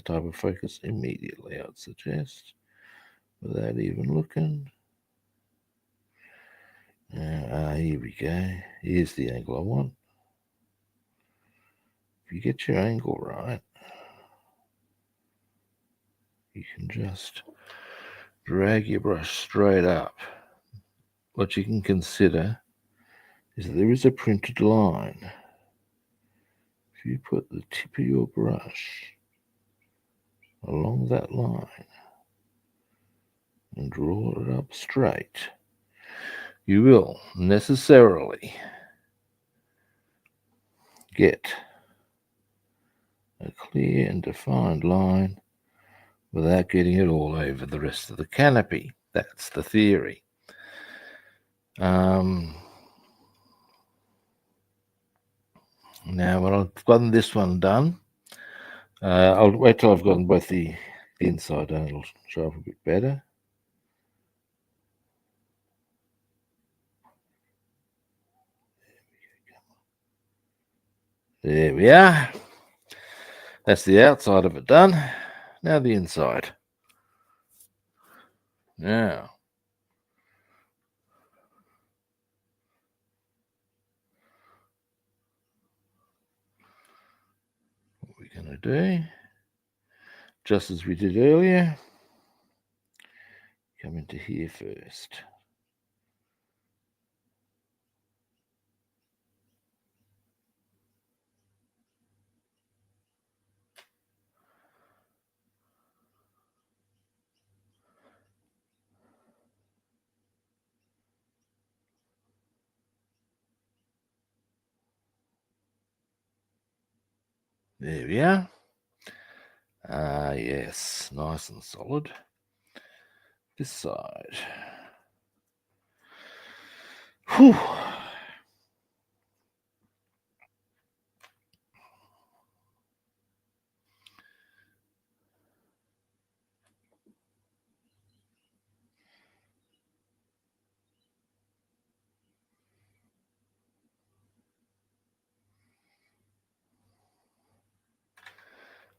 type of focus immediately, I'd suggest, without even looking. Here we go. Here's the angle I want. If you get your angle right, you can just drag your brush straight up. What you can consider is that there is a printed line. If you put the tip of your brush along that line and draw it up straight, you will necessarily get a clear and defined line without getting it all over the rest of the canopy. That's the theory. Now, when I've gotten this one done, I'll wait till I've gotten both the the inside done, it'll show up a bit better. There we are. That's the outside of it done. Now the inside. Now, what we're going to do, just as we did earlier, come into here first. There we are. Yes, nice and solid. This side. Whew.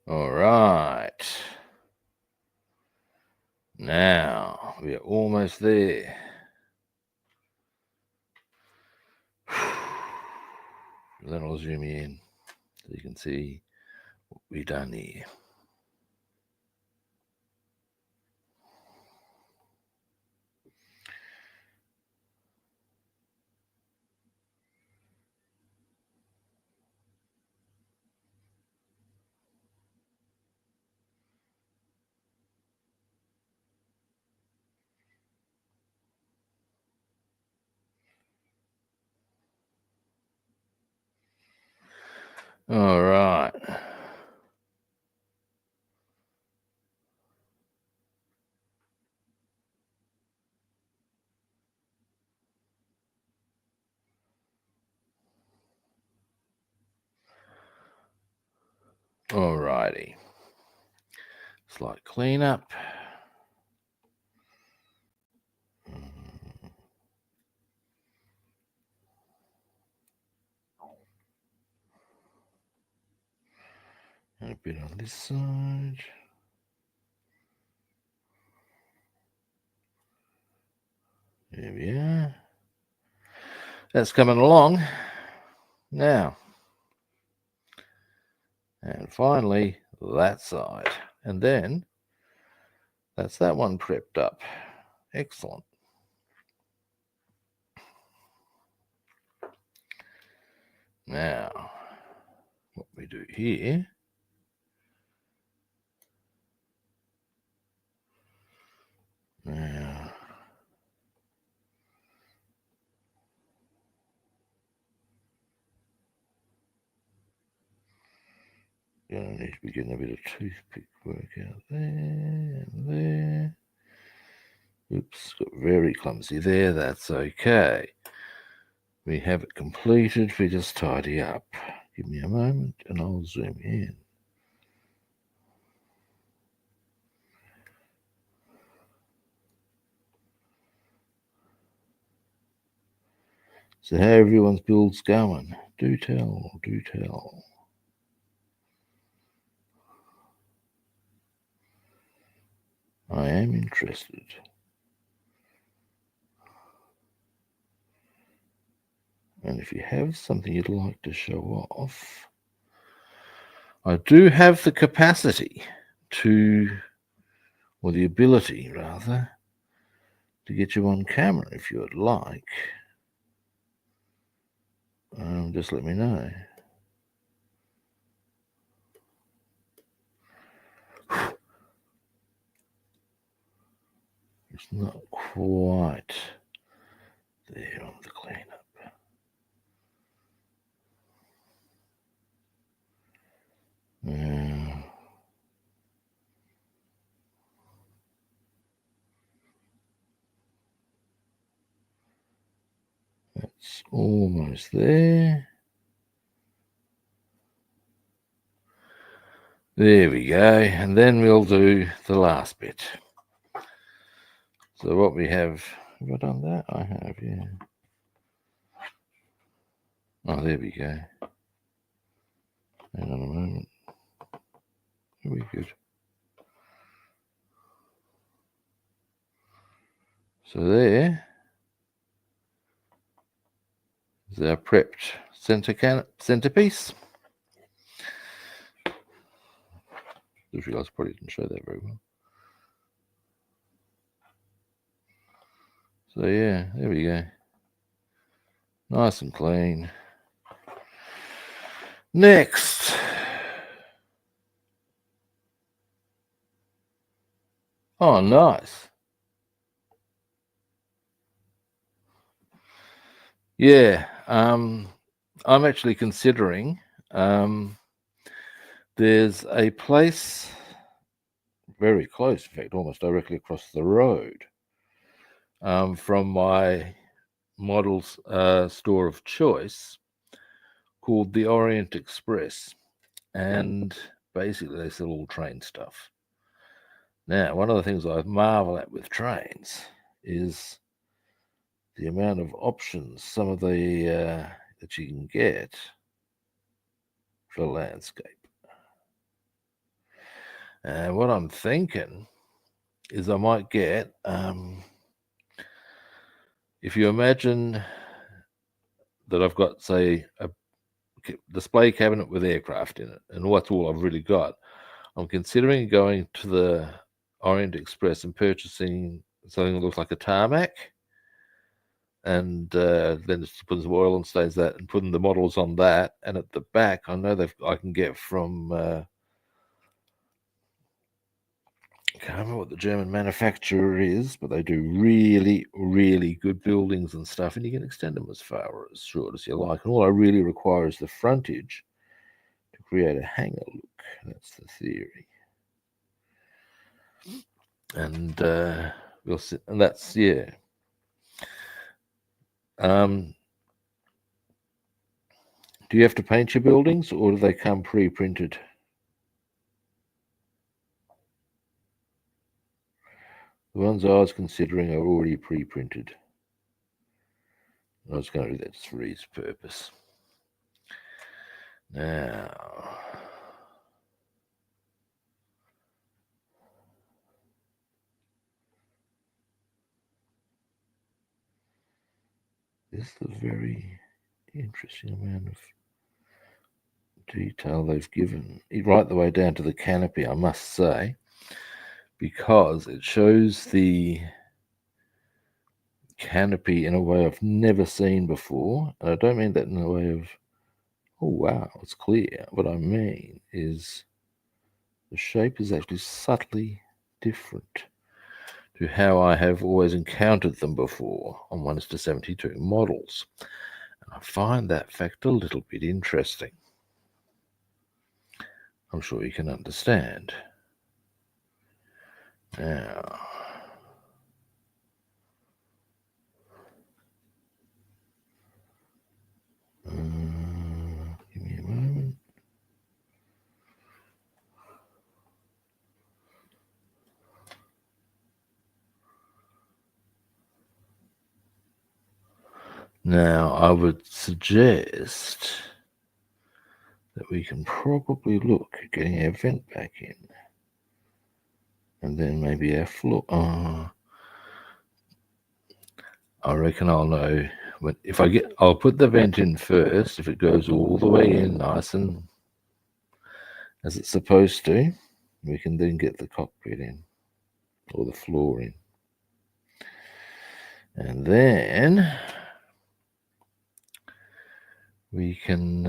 All right. Now we are almost there. Then I'll zoom in so you can see what we've done here. All right. All righty. Slight cleanup. And a bit on this side. There we are. That's coming along now. And finally, that side. And then that's that one prepped up. Excellent. Now, what we do here, now, gonna need to be getting a bit of toothpick work out there and there. Oops, got very clumsy there. That's okay. We have it completed. We just tidy up. Give me a moment and I'll zoom in. So how everyone's build's going? Do tell, do tell. I am interested. And if you have something you'd like to show off, I do have the capacity to, or the ability rather, to get you on camera if you would like. Just let me know. It's not quite there on the cleanup. That's almost there. There we go. And then we'll do the last bit. So what we have I done that? I have, yeah. Oh, there we go. Hang on a moment. Are we good? So there is our prepped centerpiece. Just realised I probably didn't show that very well. So yeah, there we go. Nice and clean. Next. Oh, nice. Yeah, I'm actually considering. There's a place very close, in fact, almost directly across the road from my models store of choice called the Orient Express, and basically they sell all train stuff. Now, one of the things I marvel at with trains is the amount of options, some of the that you can get for landscape. And what I'm thinking is I might get, if you imagine that I've got, say, a display cabinet with aircraft in it, and what's all I've really got, I'm considering going to the Orient Express and purchasing something that looks like a tarmac, and then just putting some oil on stains that, and putting the models on that. And at the back, I know I can get from I can't remember what the German manufacturer is, but they do really, really good buildings and stuff, and you can extend them as far as short as you like. And all I really require is the frontage to create a hangar look. That's the theory. And we'll see. And that's, yeah. Do you have to paint your buildings, or do they come pre-printed? The ones I was considering are already pre-printed. I was going to do that just for ease purpose. Now, this is a very interesting amount of detail they've given, right the way down to the canopy, I must say, because it shows the canopy in a way I've never seen before. And I don't mean that in a way of, oh wow, it's clear. What I mean is the shape is actually subtly different to how I have always encountered them before on 1:72 models. And I find that fact a little bit interesting. I'm sure you can understand. Now, give me a moment. Now, I would suggest that we can probably look at getting our vent back in. And then maybe our floor. I reckon I'll know when, if I get, I'll put the vent in first. If it goes all the way in nice and as it's supposed to, we can then get the cockpit in or the floor in. And then we can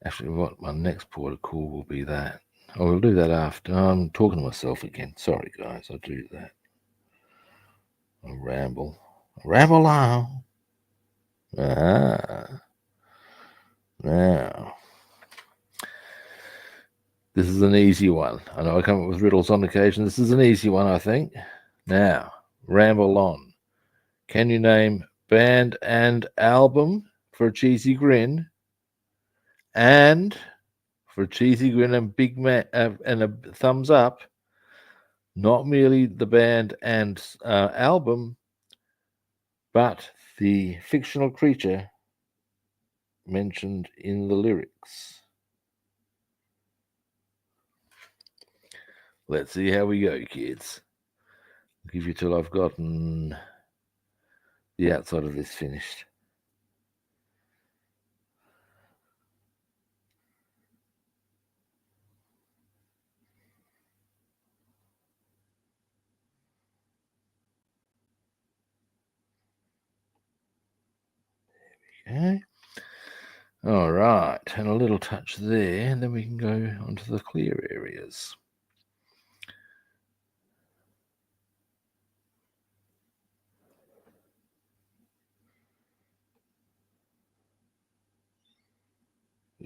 actually, what my next port of call will be that. Oh, we'll do that after. I'm talking to myself again. Sorry, guys. I'll do that. I'll ramble. Ramble on. Now, this is an easy one. I know I come up with riddles on occasion. This is an easy one, I think. Now, ramble on. Can you name band and album for a cheesy grin? And for a cheesy grin and big and a thumbs up, not merely the band and album, but the fictional creature mentioned in the lyrics. Let's see how we go, kids. I'll give you till I've gotten the outside of this finished. Okay. All right, and a little touch there, and then we can go onto the clear areas.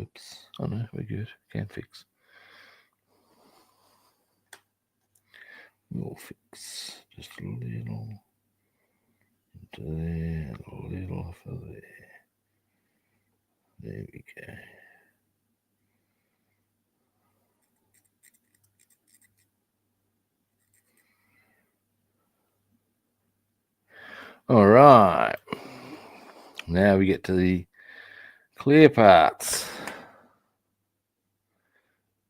Oops. Oh no, we're good. Can fix. We'll fix just a little into there, a little for there. There we go. All right. Now we get to the clear parts.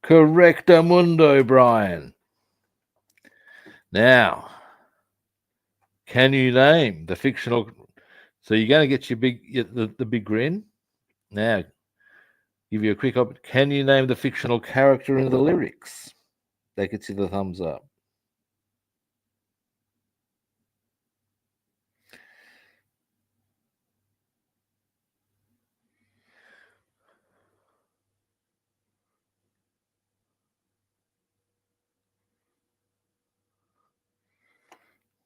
Correctamundo, Brian. Now, can you name the fictional? So you're going to get your the big grin. Now, give you a quick op. Can you name the fictional character in the lyrics? That gets you the thumbs up.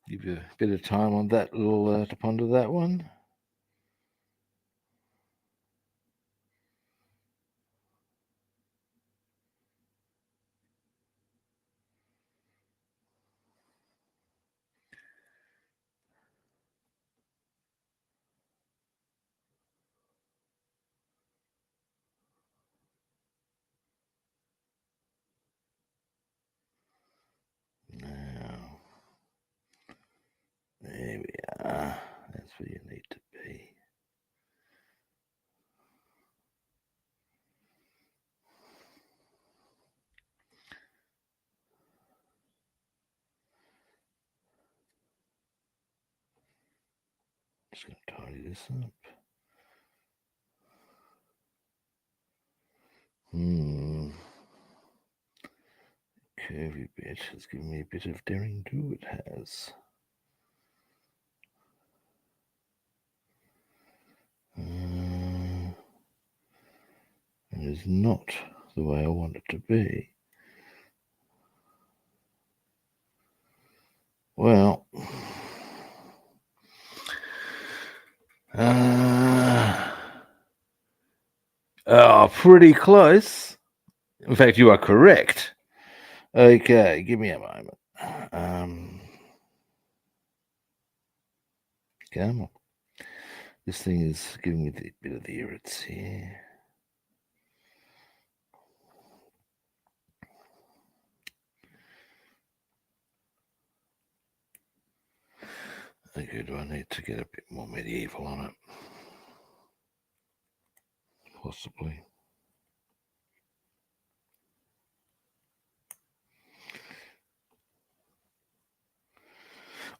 Give you a bit of time on that little to ponder that one. Now, there we are. That's where you need to be. Just going to tidy this up. Curvy bit has given me a bit of daring do, it has. And it's not the way I want it to be. Well, pretty close. In fact, you are correct. Okay, give me a moment. Come on. This thing is giving me a bit of the irrits here. Okay, do I need to get a bit more medieval on it? Possibly.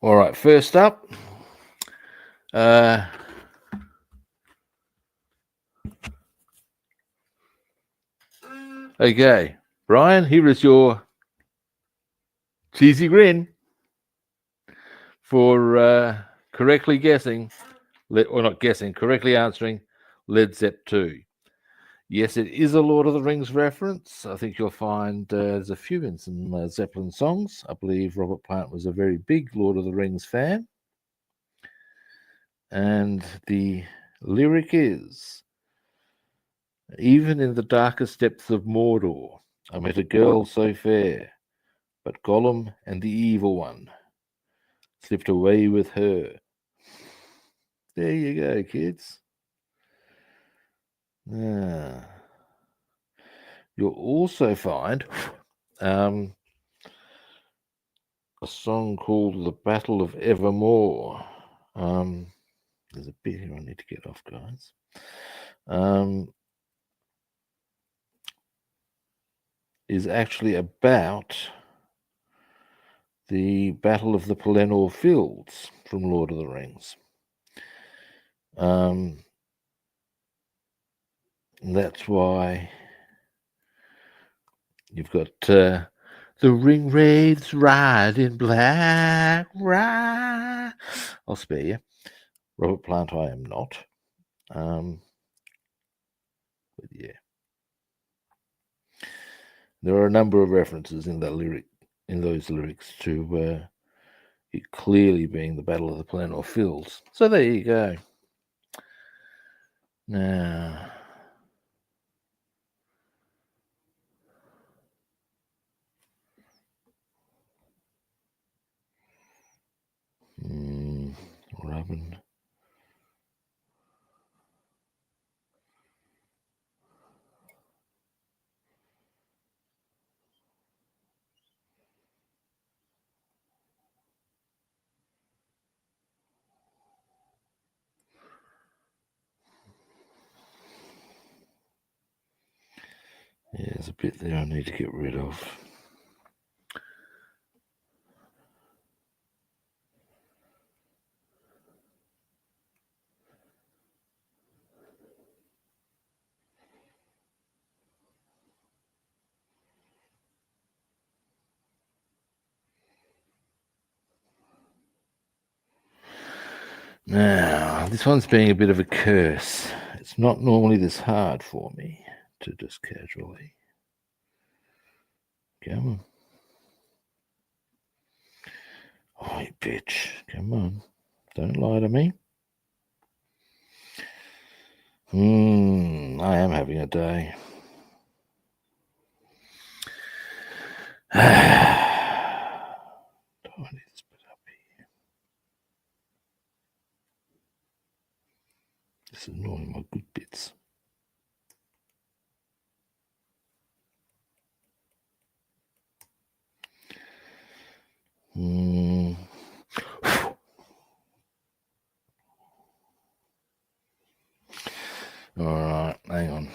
All right, first up. Okay, Brian, here is your cheesy grin for correctly guessing, or not guessing, correctly answering Led Zepp 2. Yes, it is a Lord of the Rings reference. I think you'll find there's a few in some Zeppelin songs. I believe Robert Plant was a very big Lord of the Rings fan. And the lyric is, even in the darkest depths of Mordor, I met a girl so fair, but Gollum and the evil one slipped away with her. There you go, kids. you'll also find a song called The Battle of Evermore. There's a bit here I need to get off, guys. Is actually about the Battle of the Pelennor Fields from Lord of the Rings. That's why you've got the ring wraiths ride in black. Ride. I'll spare you. Robert Plant, I am not. But yeah, there are a number of references in those lyrics to it clearly being the Battle of the Pelennor Fields. So there you go. Now, Robin. Yeah, there's a bit there I need to get rid of. Now, this one's being a bit of a curse. It's not normally this hard for me to just casually. Come on. Oh, you bitch. Come on. Don't lie to me. I am having a day. Do I need this bit up here? This is annoying my good bits. All right, hang on.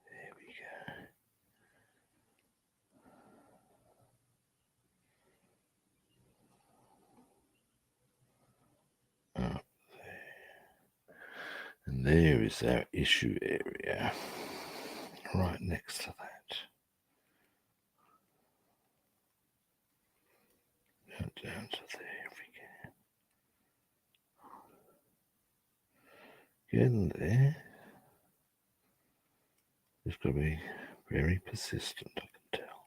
There we go. Up there. And there is our issue area. Right next to that. Down to there if we can. Getting there. It's got to be very persistent, I can tell.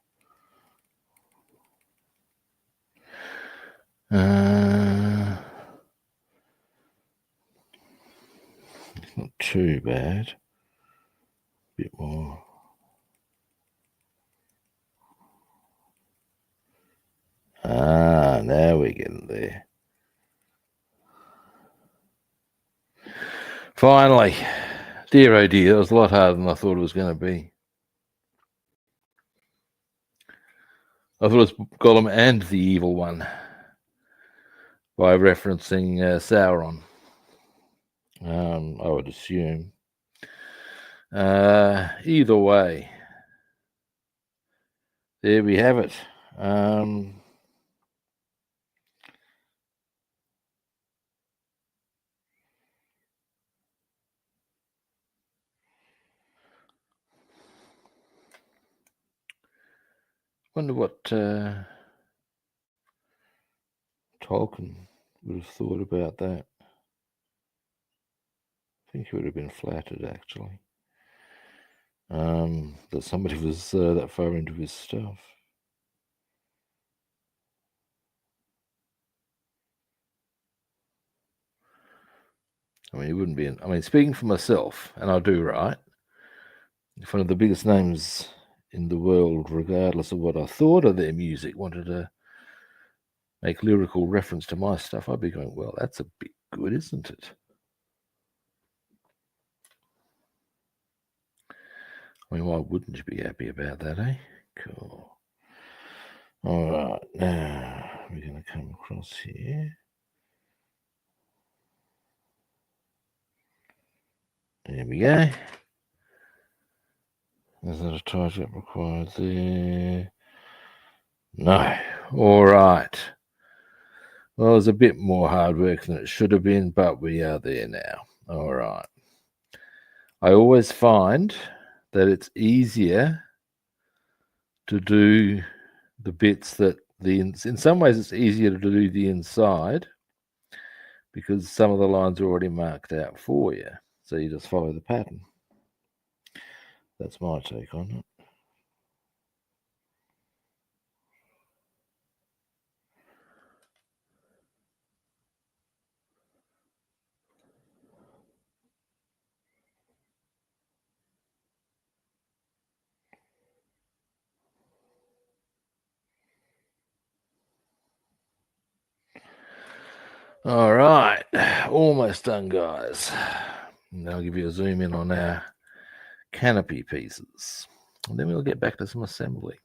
It's not too bad. A bit more. Now we're getting there. Finally. Dear oh dear, that was a lot harder than I thought it was going to be. I thought it was Gollum and the evil one by referencing Sauron. I would assume. Either way, there we have it. Wonder what Tolkien would have thought about that. I think he would have been flattered, actually, that somebody was that far into his stuff. I mean, he wouldn't be I mean, speaking for myself, and I do, right? If one of the biggest names in the world, regardless of what I thought of their music, wanted to make lyrical reference to my stuff, I'd be going, well, that's a bit good, isn't it? I mean, why wouldn't you be happy about that, eh? Cool. All right, now we're going to come across here. There we go. Is that a tie up required there? No. All right. Well, it's a bit more hard work than it should have been, but we are there now. All right. I always find that it's easier to do the bits that in some ways it's easier to do the inside because some of the lines are already marked out for you. So you just follow the pattern. That's my take on it. All right, almost done, guys. And I'll give you a zoom in on our canopy pieces. And then we'll get back to some assembly.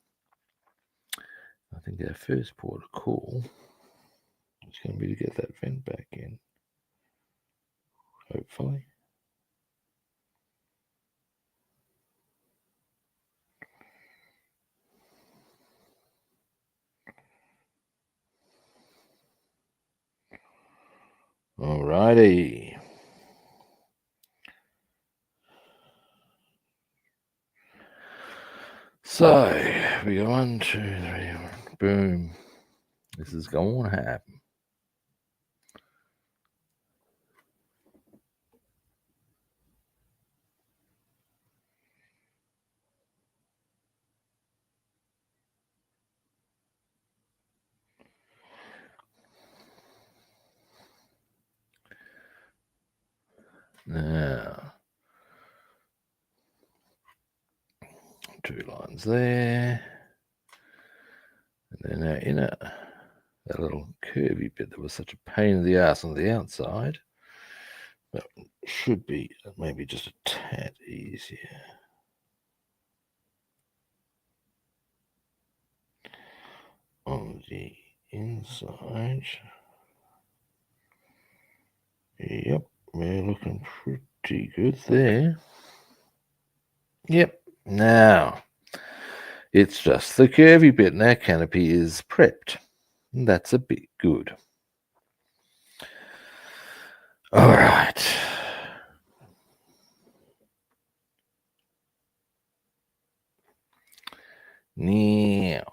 I think our first port of call is going to be to get that vent back in, hopefully. All righty. So we go 1, 2, 3, boom. This is going to happen. Now, 2 lines there. And then our inner, that little curvy bit that was such a pain in the ass on the outside, that should be maybe just a tad easier. On the inside. Yep, we're looking pretty good there. Yep, now it's just the curvy bit, and our canopy is prepped. And that's a bit good. All right. Now,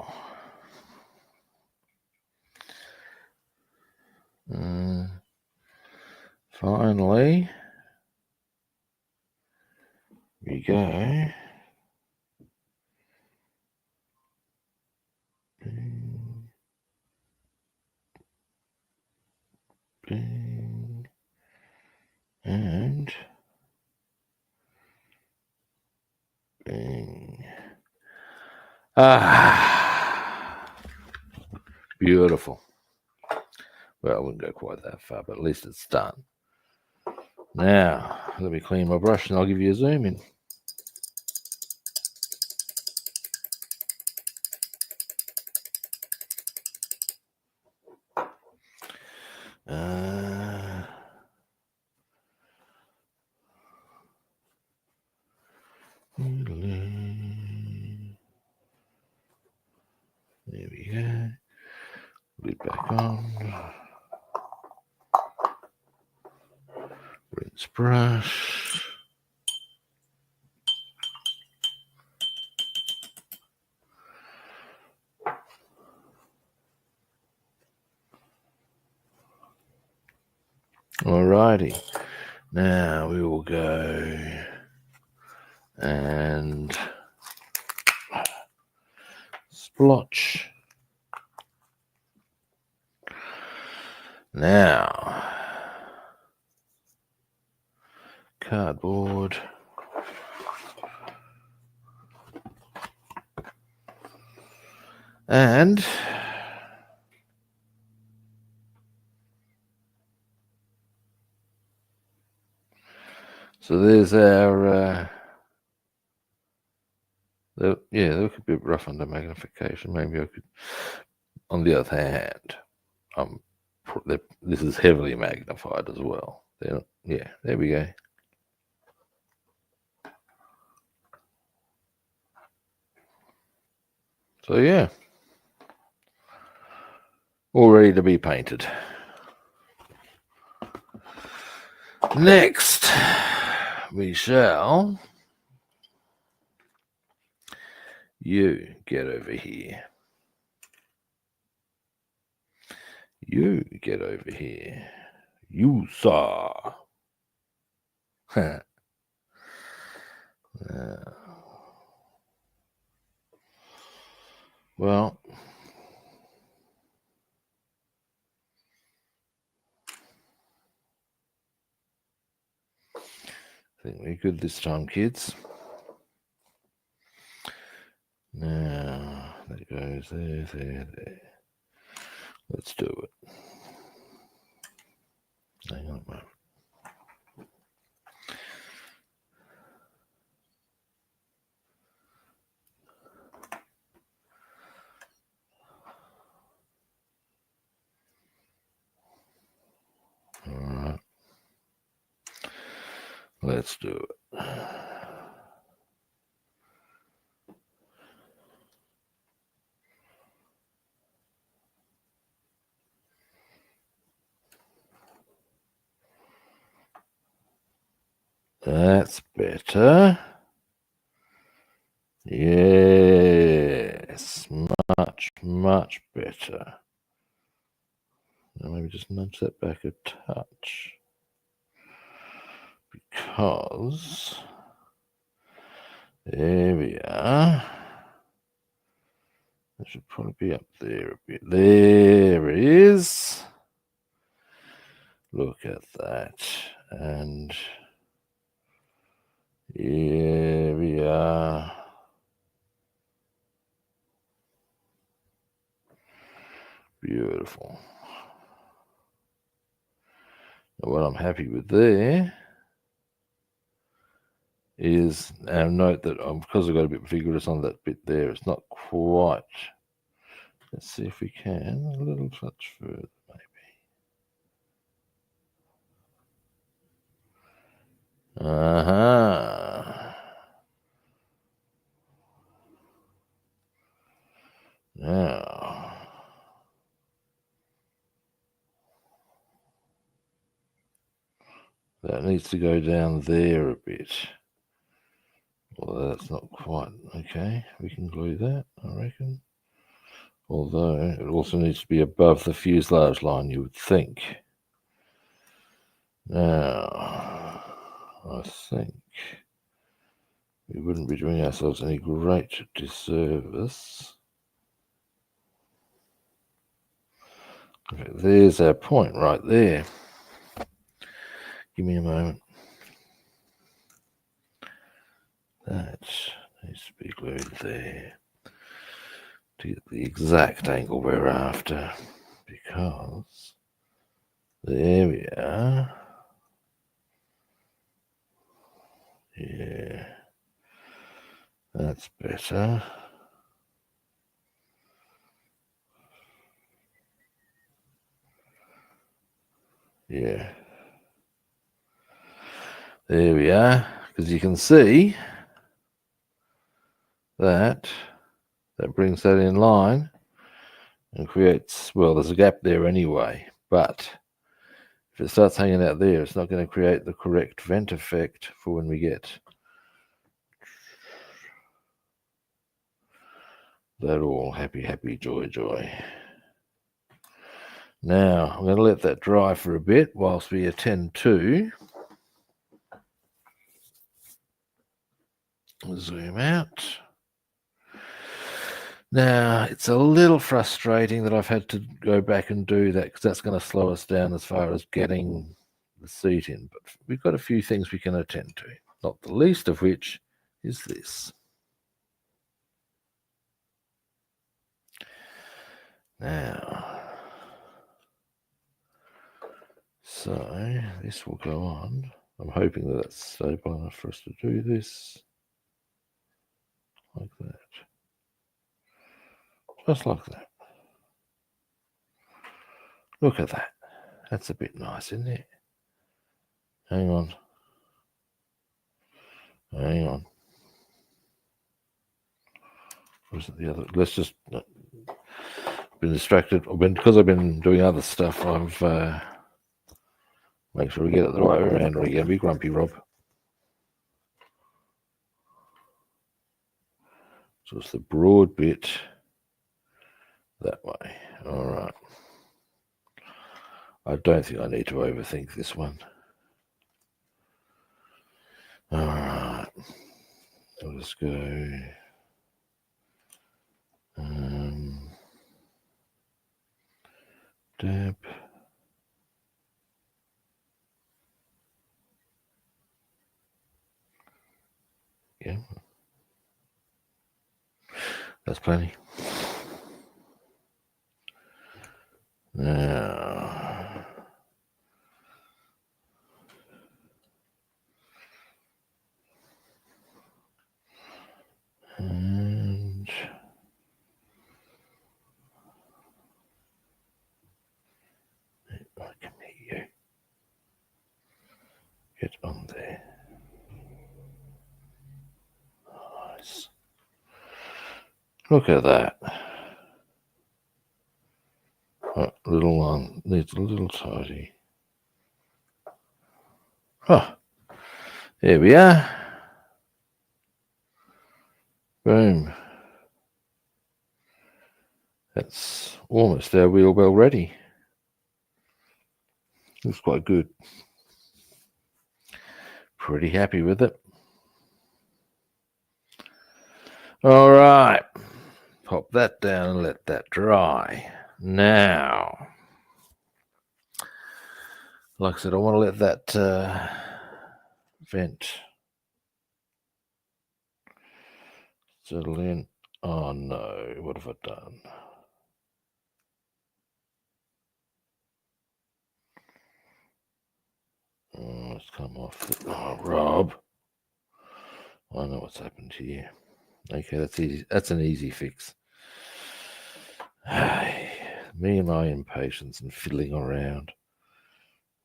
finally, we go. Bing, bing, and bing. Ah, beautiful. Well, I wouldn't go quite that far, but at least it's done. Now, let me clean my brush and I'll give you a zoom in. There we go. Lid back on. Rinse brush. Alrighty. Now we will go and splotch. Now, motherboard. And so there's our, yeah, they look a bit rough under magnification. Maybe I could, on the other hand, this is heavily magnified as well. Yeah, there we go. So yeah, all ready to be painted. Next, we shall, you get over here. You get over here. You saw. Well, I think we're good this time, kids. Now, that goes there, there, there. Let's do it. Hang on a moment. All right. Let's do it. That's better. Yes, much, much better. Now maybe just nudge that back a touch. Because there we are. It should probably be up there a bit. There it is. Look at that. And here we are. Beautiful. Now what I'm happy with there is, and note that because I've got a bit vigorous on that bit there, it's not quite. Let's see if we can a little touch further, maybe. Now, that needs to go down there a bit. Well, that's not quite okay. We can glue that, I reckon. Although it also needs to be above the fuselage line, you would think. Now, I think we wouldn't be doing ourselves any great disservice. Okay, there's our point right there. Give me a moment. That needs to be glued there to get the exact angle we're after, because there we are. Yeah, that's better. Yeah, there we are, because you can see that brings that in line and creates, well, there's a gap there anyway, but if it starts hanging out there, it's not going to create the correct vent effect for when we get that all happy, happy, joy, joy. Now, I'm going to let that dry for a bit whilst we attend to, zoom out. Now, it's a little frustrating that I've had to go back and do that, because that's going to slow us down as far as getting the seat in, but we've got a few things we can attend to, not the least of which is this. Now, so this will go on. I'm hoping that that's stable enough for us to do this. Like that. Just like that. Look at that. That's a bit nice, isn't it? Hang on. Hang on. Was it the other? Let's just been distracted. Because I've been doing other stuff, I've make sure we get it the right way around, or you're going to be grumpy, Rob. So it's the broad bit that way. All right. I don't think I need to overthink this one. All right. I'll just go. Dab. Yeah. That's plenty. Now. And I can hear you. Get on there. Nice. Look at that. Oh, little one needs a little tidy. Oh, there we are. Boom. That's almost our wheel well ready. Looks quite good. Pretty happy with it. All right. Pop that down and let that dry. Now, like I said, I want to let that vent settle in. Oh no, what have I done? Oh, it's come off. Oh, Rob. I know what's happened here. Okay, that's easy. That's an easy fix. Me and my impatience and fiddling around.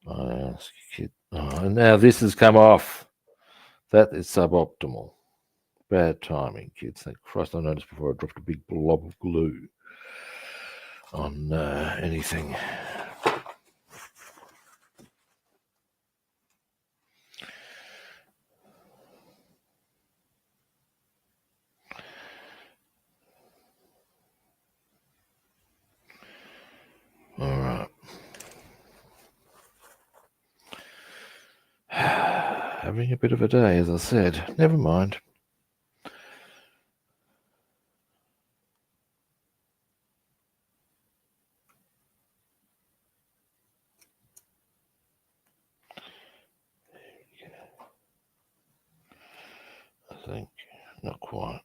I ask you, kid. Oh, and now this has come off. That is suboptimal. Bad timing, kids. Thank Christ I noticed before I dropped a big blob of glue on anything. All right. Having a bit of a day, as I said. Never mind. I think not quite.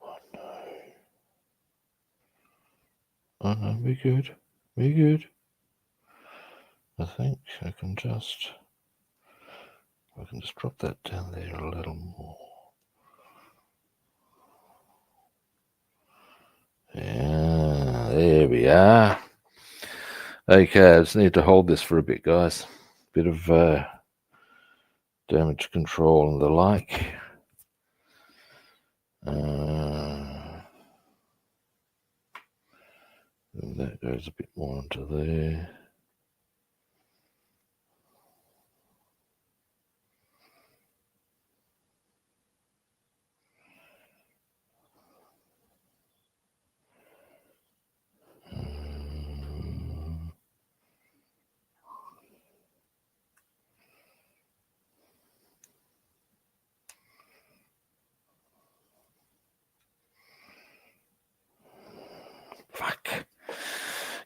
Oh no. Oh no, we're good. We're good. I think I can just drop that down there a little more. Yeah, there we are. Okay, I just need to hold this for a bit, guys. Bit of damage control and the like. And that goes a bit more into there.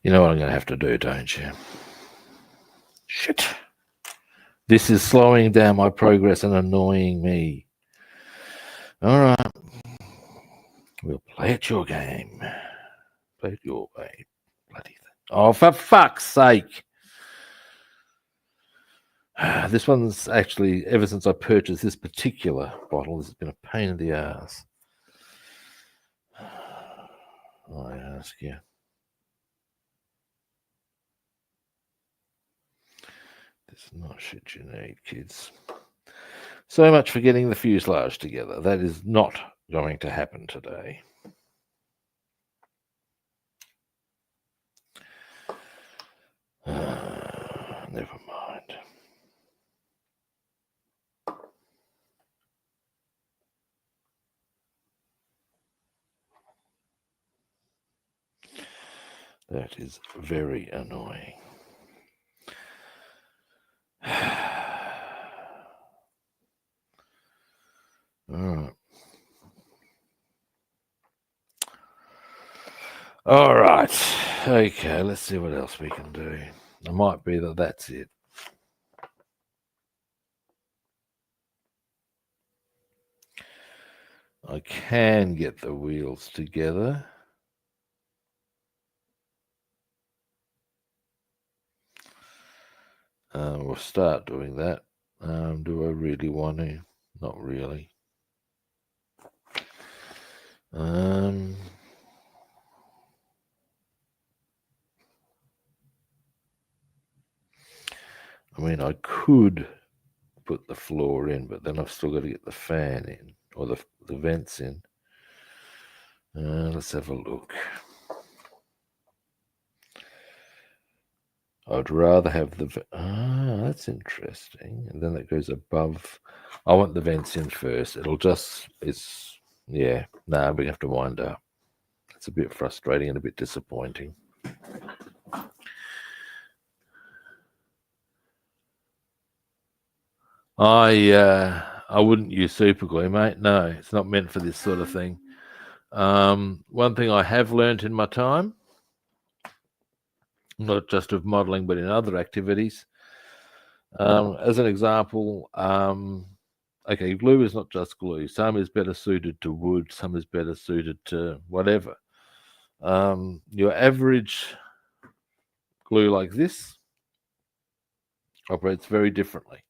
You know what I'm going to have to do, don't you? Shit. This is slowing down my progress and annoying me. All right. We'll play it your game. Play it your way. Bloody thing. Oh, for fuck's sake. This one's actually, ever since I purchased this particular bottle, this has been a pain in the ass. I ask you. This is not shit you need, kids. So much for getting the fuselage together. That is not going to happen today. Never mind. That is very annoying. All right. Okay, let's see what else we can do. It might be that that's it. I can get the wheels together. We'll start doing that. Do I really want to? Not really. I mean, I could put the floor in, but then I've still got to get the fan in, or the vents in. Let's have a look. I'd rather have the... that's interesting. And then that goes above. I want the vents in first. It'll just... Yeah. Nah, we're going to have to wind up. It's a bit frustrating and a bit disappointing. I wouldn't use super glue, mate. No, it's not meant for this sort of thing. One thing I have learned in my time, not just of modeling, but in other activities. As an example, okay, glue is not just glue. Some is better suited to wood, some is better suited to whatever. Your average glue like this operates very differently.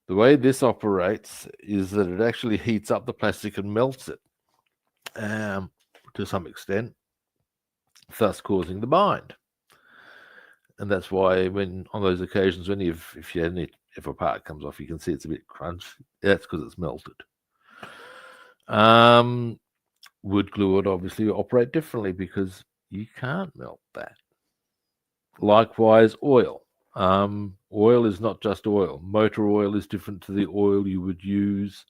The way this operates is that it actually heats up the plastic and melts it to some extent, thus causing the bind. And that's why when on those occasions when if a part comes off, you can see it's a bit crunchy. That's because it's melted. Wood glue would obviously operate differently because you can't melt that. Likewise, oil. Oil is not just oil. Motor oil is different to the oil you would use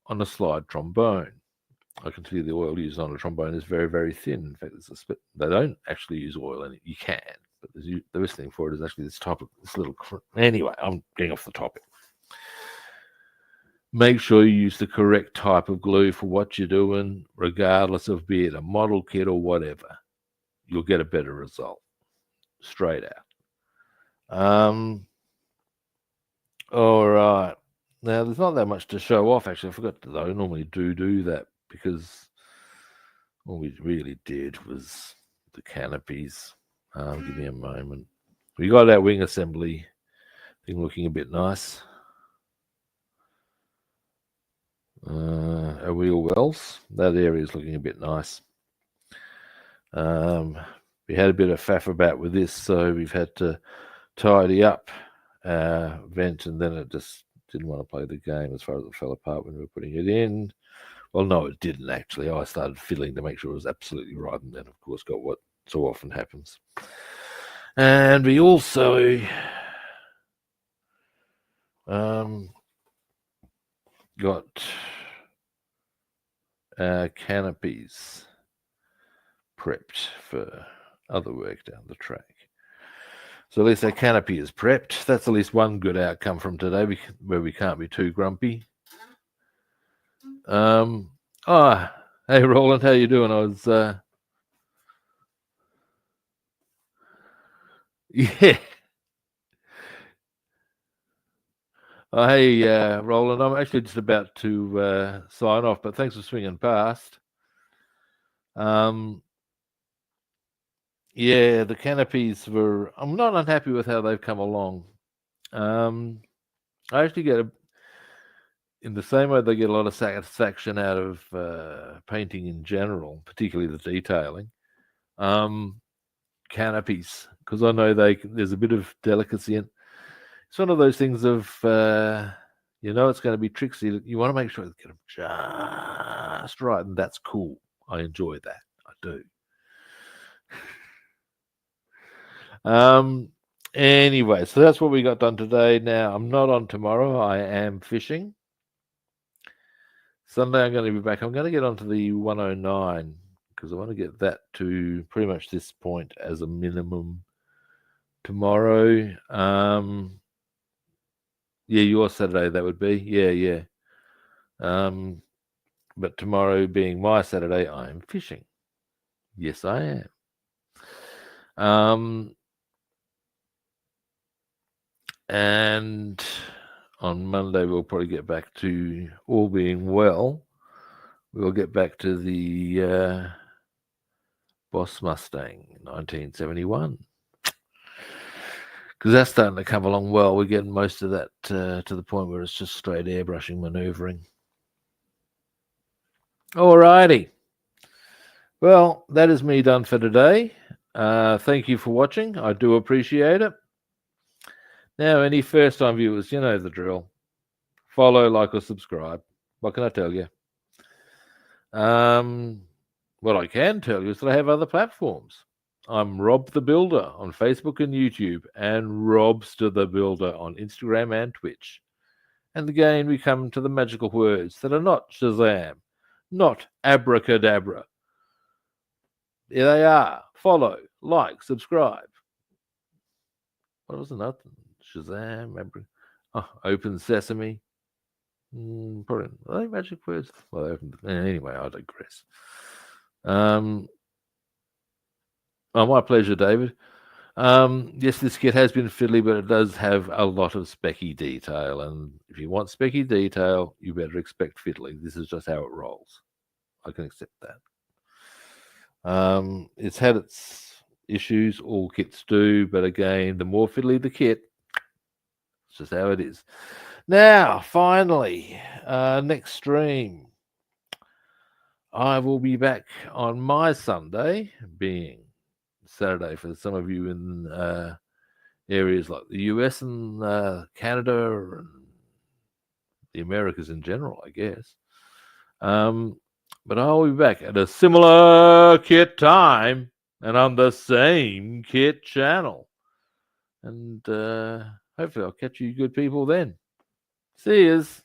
on a slide trombone. I can tell you the oil used on a trombone is very, very thin. In fact, there's a split. They don't actually use oil in it. You can, but the best thing for it is actually this type of this little. Anyway, I'm getting off the topic. Make sure you use the correct type of glue for what you're doing, regardless of be it a model kit or whatever. You'll get a better result, straight out. All right. Now, there's not that much to show off, actually. I forgot that I normally do that because all we really did was the canopies. Give me a moment. We got our wing assembly thing looking a bit nice. Our wheel wells, that area is looking a bit nice. We had a bit of faff about with this, so we've had to tidy up our vent, and then it just didn't want to play the game as far as it fell apart when we were putting it in. Well, no, it didn't actually. I started fiddling to make sure it was absolutely right, and then, of course, got what so often happens. And we also got canopies prepped for other work down the track. So at least our canopy is prepped. That's at least one good outcome from today, where we can't be too grumpy. Hey Roland, how you doing? I was Yeah. Oh, hey, Roland, I'm actually just about to sign off, but thanks for swinging past. Yeah, the canopies were. I'm not unhappy with how they've come along. I actually in the same way they get a lot of satisfaction out of painting in general, particularly the detailing. Canopies, because I know there's a bit of delicacy in. It's one of those things of it's going to be tricksy. You want to make sure you get them just right, and that's cool. I enjoy that. I do. Anyway, so that's what we got done today. Now, I'm not on tomorrow. I am fishing. Sunday, I'm going to be back. I'm going to get onto the 109 because I want to get that to pretty much this point as a minimum tomorrow. Yeah, your Saturday, that would be. Yeah. But tomorrow being my Saturday, I am fishing. Yes, I am. And on Monday, we'll probably get back to, all being well, we'll get back to the Boss Mustang 1971. Because that's starting to come along well. We're getting most of that to the point where it's just straight airbrushing maneuvering. Alrighty. Well, that is me done for today. Thank you for watching. I do appreciate it. Now, any first-time viewers, you know the drill. Follow, like, or subscribe. What can I tell you? What I can tell you is that I have other platforms. I'm Rob the Builder on Facebook and YouTube, and Robster the Builder on Instagram and Twitch. And again, we come to the magical words that are not Shazam, not abracadabra. There they are. Follow, like, subscribe. What was another? Shazam, Open Sesame. Probably, are they magic words? Well, anyway, I digress. Oh, my pleasure, David. Yes, this kit has been fiddly, but it does have a lot of specky detail. And if you want specky detail, you better expect fiddly. This is just how it rolls. I can accept that. It's had its issues, all kits do, but again, the more fiddly the kit, it's just how it is. Now, finally, next stream, I will be back on my Sunday, being Saturday for some of you in areas like the US and Canada and the Americas in general, I guess. But I'll be back at a similar kit time and on the same kit channel. And hopefully I'll catch you good people then. See yous.